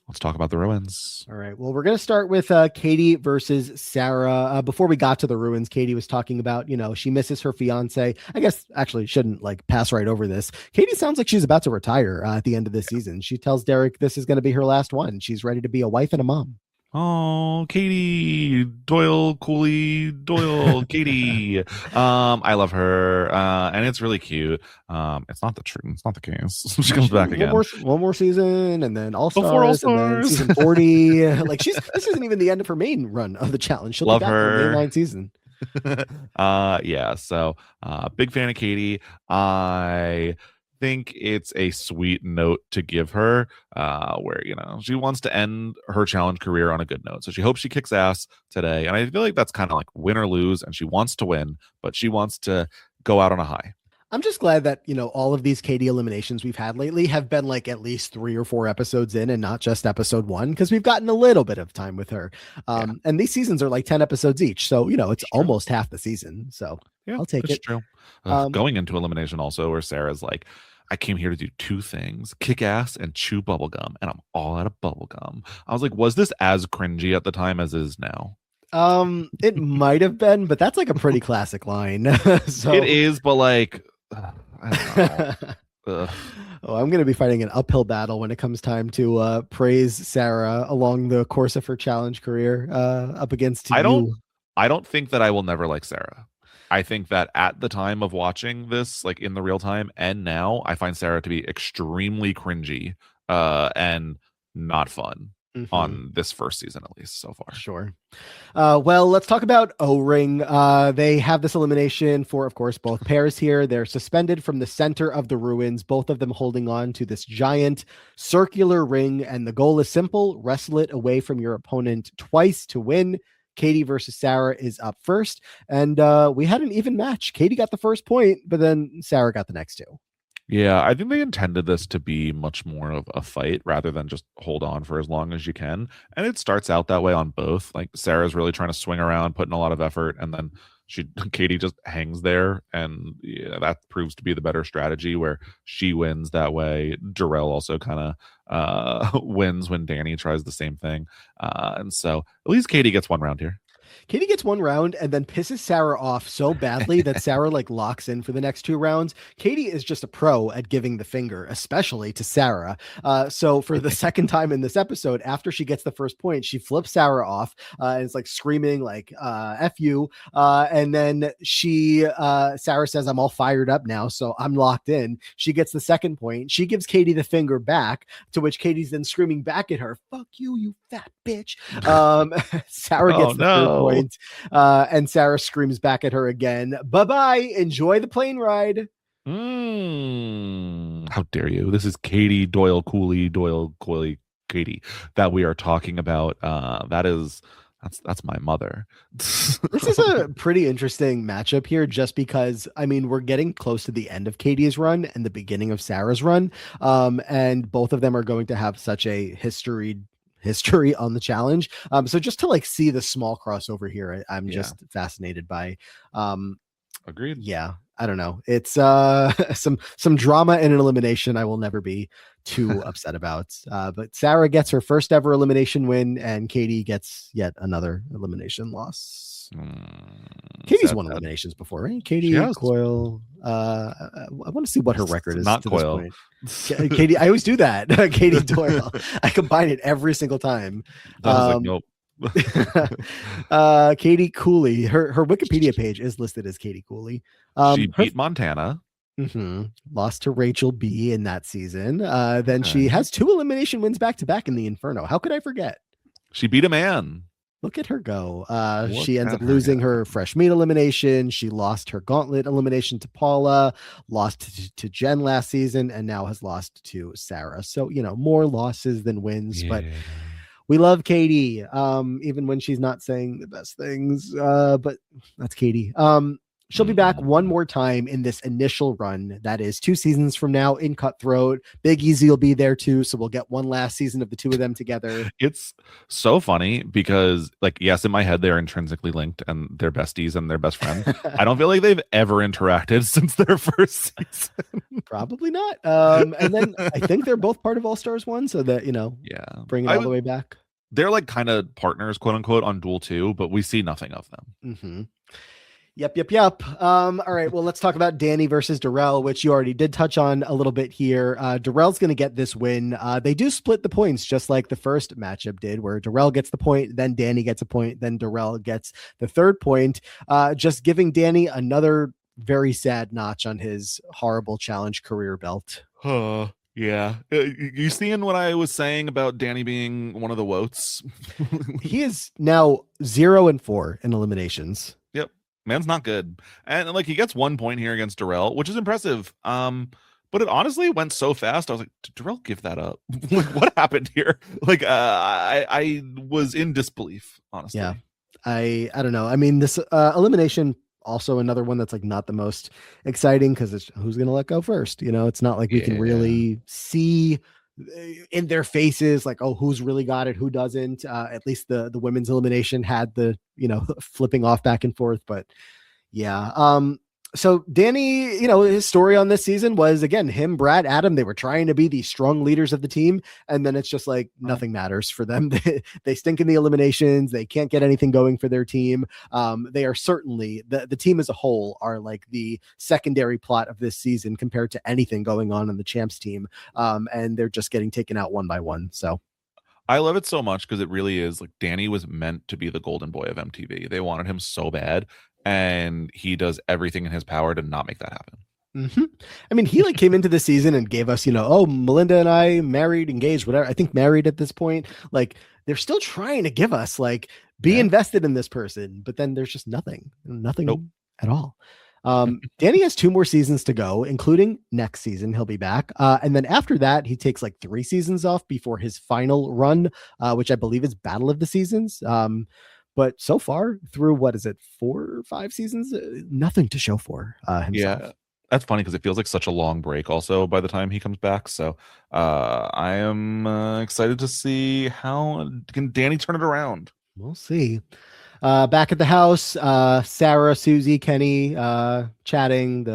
Let's talk about the ruins. All right. Well, we're going to start with Katie versus Sarah. Before we got to the ruins, Katie was talking about, she misses her fiance. I guess actually shouldn't like pass right over this. Katie sounds like she's about to retire at the end of this season. She tells Derek this is going to be her last one. She's ready to be a wife and a mom. Oh, Katie Doyle, Cooley Doyle, Katie. I love her, and it's really cute. It's not the truth. It's not the case. She comes back again. One more season, and then All Stars, and then season 40. Like this isn't even the end of her main run of the challenge. She'll love be back her for the mainline season. Yeah. So, big fan of Katie. I think it's a sweet note to give her, where she wants to end her challenge career on a good note, so she hopes she kicks ass today, and I feel like that's kind of like win or lose, and she wants to win, but she wants to go out on a high. I'm just glad that, all of these Katie eliminations we've had lately have been like at least 3 or 4 episodes in and not just episode 1, because we've gotten a little bit of time with her. And these seasons are like 10 episodes each. So, it's almost half the season. So yeah, I'll take it. True. Going into elimination also, where Sarah's like, I came here to do 2 things, kick ass and chew bubblegum, and I'm all out of bubblegum. I was like, was this as cringy at the time as is now? It might have been, but that's like a pretty classic line. So it is, but like, I don't know. Oh, I'm going to be fighting an uphill battle when it comes time to praise Sarah along the course of her challenge career, up against you. I don't think that I will never like Sarah. I think that at the time of watching this, like in the real time, and now, I find Sarah to be extremely cringy, and not fun. On this first season, at least so far. Sure. Well, let's talk about O-Ring. They have this elimination for, of course, both pairs here. They're suspended from the center of the ruins, both of them holding on to this giant circular ring. And the goal is simple: wrestle it away from your opponent twice to win. Katie versus Sarah is up first. And we had an even match. Katie got the first point, but then Sarah got the next 2. Yeah, I think they intended this to be much more of a fight rather than just hold on for as long as you can. And it starts out that way on both. Like Sarah's really trying to swing around, putting a lot of effort, and then Katie just hangs there, and that proves to be the better strategy, where she wins that way. Darrell also kind of wins when Danny tries the same thing. And so at least Katie gets one round here. Katie gets one round and then pisses Sarah off so badly that Sarah like locks in for the next 2 rounds. Katie is just a pro at giving the finger, especially to Sarah. So for the second time in this episode, after she gets the first point, she flips Sarah off, and it's like screaming like F you. And then Sarah says, I'm all fired up now, so I'm locked in. She gets the second point. She gives Katie the finger back, to which Katie's then screaming back at her, fuck you, you fat bitch. Sarah gets the third point, and Sarah screams back at her again, bye-bye, enjoy the plane ride. How dare you? This is Katie Doyle Cooley Katie that we are talking about. That is That's my mother. This is a pretty interesting matchup here, just because I mean we're getting close to the end of Katie's run and the beginning of Sarah's run, and both of them are going to have such a history on the challenge. So just to like see the small crossover here, I'm Yeah. just fascinated by. Agreed. Yeah, I don't know. It's some drama and an elimination I will never be too upset about. But Sarah gets her first ever elimination win, and Katie gets yet another elimination loss. Katie's Sad, won sad. eliminations before, right? She Katie has. Coyle. I want to see what her record is Not to Coyle. this point. Katie, I always do that. Katie Doyle. I combine it every single time. I was like, nope. Katie Cooley. Her Wikipedia page is listed as Katie Cooley. She beat Montana. Lost to Rachel B in that season. Then she has 2 elimination wins back to back in the Inferno. How could I forget? She beat a man. Look at her go. Look She ends at up her losing go. her fresh meat elimination. She lost her gauntlet elimination to Paula, lost to Jen last season, and now has lost to Sarah. So, more losses than wins, but we love Katie, even when she's not saying the best things. But that's Katie. She'll be back one more time in this initial run. That is 2 seasons from now in Cutthroat. Big Easy will be there too. So we'll get one last season of the 2 of them together. It's so funny because, like, yes, in my head, they're intrinsically linked and they're besties and they're best friends. I don't feel like they've ever interacted since their first season. Probably not. And then I think they're both part of All Stars 1. So that, Yeah. bring it all the way back. They're like kind of partners, quote unquote, on Duel 2, but we see nothing of them. Yep. All right. Well, let's talk about Danny versus Darrell, which you already did touch on a little bit here. Darrell's going to get this win. They do split the points just like the first matchup did, where Darrell gets the point, then Danny gets a point, then Darrell gets the 3rd point, just giving Danny another very sad notch on his horrible challenge career belt. Yeah. You seeing what I was saying about Danny being one of the woats? He is now 0-4 in eliminations. Yep. Man's not good. And like he gets 1 point here against Darrell, which is impressive. But it honestly went so fast. I was like, did Darrell give that up? Like, what happened here? Like, I was in disbelief, honestly. Yeah. I don't know. I mean, this elimination, also another one that's like not the most exciting because it's who's going to let go first. It's not like we can really see in their faces like, oh, who's really got it, who doesn't. At least the women's elimination had the flipping off back and forth. But yeah. So Danny, his story on this season was, again, him, Brad, Adam, they were trying to be the strong leaders of the team. And then it's just like nothing matters for them. They stink in the eliminations. They can't get anything going for their team. They are certainly, the team as a whole are like the secondary plot of this season compared to anything going on the champs team. And they're just getting taken out one by one. So I love it so much because it really is like Danny was meant to be the golden boy of MTV. They wanted him so bad. And he does everything in his power to not make that happen. I mean, he like came into the season and gave us, oh, Melinda and I married, engaged, whatever. I think married at this point. Like they're still trying to give us like be invested in this person, but then there's just nothing at all. Danny has 2 more seasons to go, including next season. He'll be back. And then after that, he takes like 3 seasons off before his final run, which I believe is Battle of the Seasons. But so far through, 4 or 5 seasons, nothing to show for himself. Yeah, that's funny because it feels like such a long break also by the time he comes back. So I am excited to see how can Danny turn it around. We'll see. Back at the house, Sarah, Susie, Kenny chatting.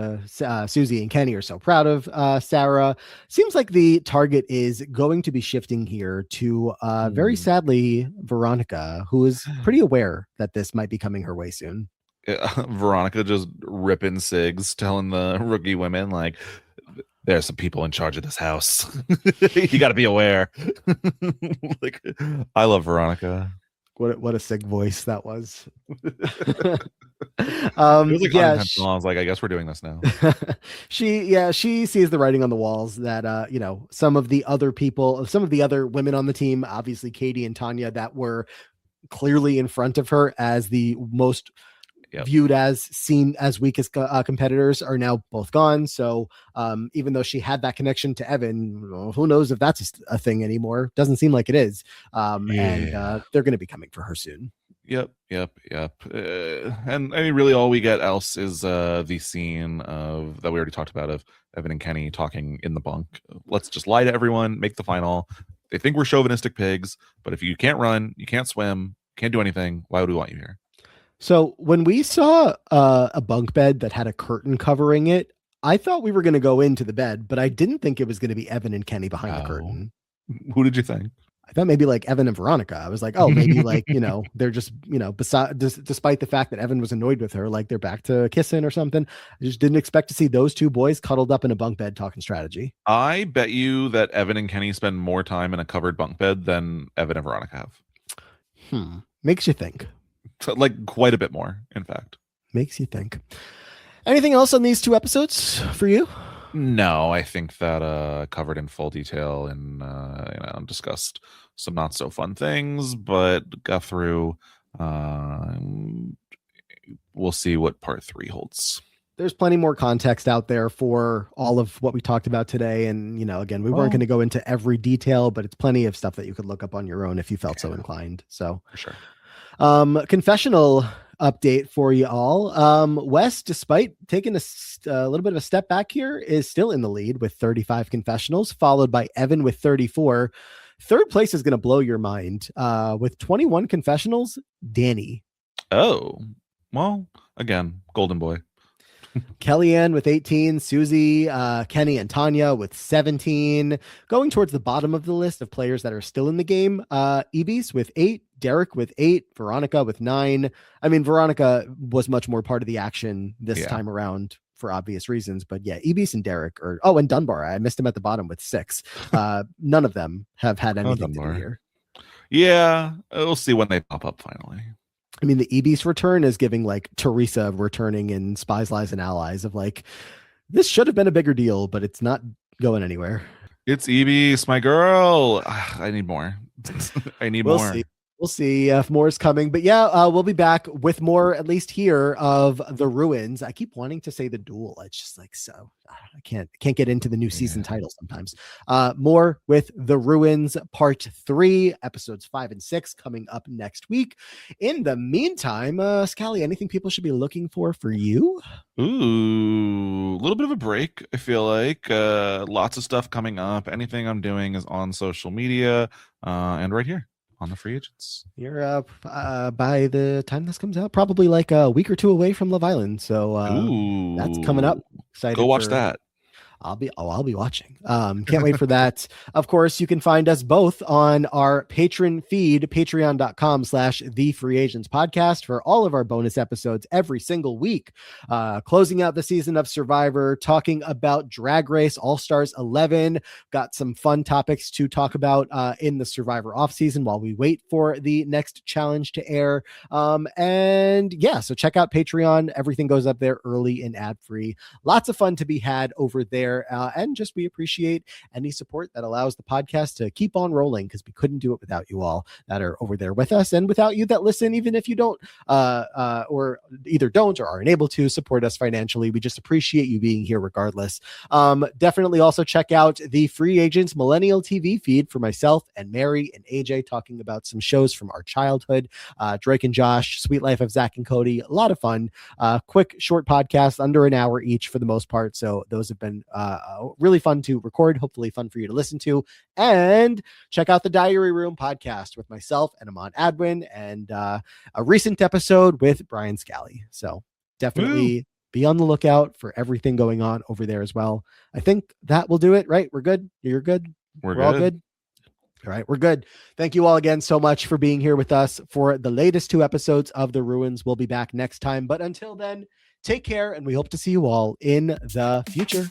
Susie and Kenny are so proud of Sarah. Seems like the target is going to be shifting here to very sadly Veronica, who is pretty aware that this might be coming her way soon. Veronica just ripping cigs, telling the rookie women like, there's some people in charge of this house. You got to be aware. Like, I love Veronica. What a sick voice that was. It was like unintentional. I was like, I guess we're doing this now. She sees the writing on the walls that some of the other women on the team, obviously Katie and Tanya, that were clearly in front of her as the most viewed as seen as weakest competitors, are now both gone. So even though she had that connection to Evan, who knows if that's a thing anymore? Doesn't seem like it is. And they're going to be coming for her soon. Yep. And I mean, really, all we get else is the scene of that we already talked about of Evan and Kenny talking in the bunk. Let's just lie to everyone, make the final. They think we're chauvinistic pigs, but if you can't run, you can't swim, can't do anything, why would we want you here? So when we saw a bunk bed that had a curtain covering it, I thought we were going to go into the bed, but I didn't think it was going to be Evan and Kenny behind the curtain. Who did you think? I thought maybe like Evan and Veronica. I was like, oh, maybe like, they're just, despite the fact that Evan was annoyed with her, like they're back to kissing or something. I just didn't expect to see those two boys cuddled up in a bunk bed talking strategy. I bet you that Evan and Kenny spend more time in a covered bunk bed than Evan and Veronica have. Makes you think. Like quite a bit more, in fact. Makes you think. Anything else on these two episodes for you? No, I think that covered in full detail and discussed some not so fun things, but got through. We'll see what part 3 holds. There's plenty more context out there for all of what we talked about today. And, again, we weren't going to go into every detail, but it's plenty of stuff that you could look up on your own if you felt so inclined. So for sure. Confessional update for you all. Wes, despite taking a little bit of a step back here, is still in the lead with 35 confessionals, followed by Evan with 34. Third place is going to blow your mind. With 21 confessionals, Danny. Oh, well, again, golden boy. Kellyanne with 18, Susie, Kenny, and Tanya with 17. Going towards the bottom of the list of players that are still in the game, Ibis with 8, Derek with 8, Veronica with 9. I mean, Veronica was much more part of the action this time around for obvious reasons, but yeah, Ibis and Derek and Dunbar. I missed him at the bottom with 6. None of them have had anything to do here. Yeah, we'll see when they pop up finally. I mean, the Ibis return is giving like Teresa returning in Spies, Lies, and Allies of like, this should have been a bigger deal, but it's not going anywhere. It's Ibis, my girl. I need more. I need more. We'll see if more is coming, but yeah, we'll be back with more, at least here, of The Ruins. I keep wanting to say The Duel. It's just like, so I can't get into the new season title sometimes. More with The Ruins Part 3, episodes 5 and 6 coming up next week. In the meantime, Scally, anything people should be looking for you? Ooh, a little bit of a break, I feel like. Lots of stuff coming up. Anything I'm doing is on social media and right here on the Free Agents. You're by the time this comes out, probably like a week or 2 away from Love Island. So that's coming up. Excited. Go watch that. I'll be watching. Can't wait for that. Of course, you can find us both on our patron feed, patreon.com/thefreeagentspodcast for all of our bonus episodes every single week. Closing out the season of Survivor, talking about Drag Race All-Stars 11. Got some fun topics to talk about in the Survivor off season while we wait for the next challenge to air. And yeah, so check out Patreon. Everything goes up there early and ad-free. Lots of fun to be had over there. And just we appreciate any support that allows the podcast to keep on rolling, because we couldn't do it without you all that are over there with us, and without you that listen, even if you don't or either don't or aren't able to support us financially. We just appreciate you being here regardless. Definitely also check out the Free Agents Millennial TV feed for myself and Mary and AJ talking about some shows from our childhood. Drake and Josh, Sweet Life of Zach and Cody, a lot of fun. Quick short podcast, under an hour each for the most part, so those have been really fun to record, hopefully fun for you to listen to. And check out the Diary Room podcast with myself and Amon Adwin, and a recent episode with Brian Scally. So definitely be on the lookout for everything going on over there as well. I think that will do it, right? We're good. You're good. We're all good. All right, we're good. Thank you all again so much for being here with us for the latest 2 episodes of The Ruins. We'll be back next time, but until then, take care, and we hope to see you all in the future.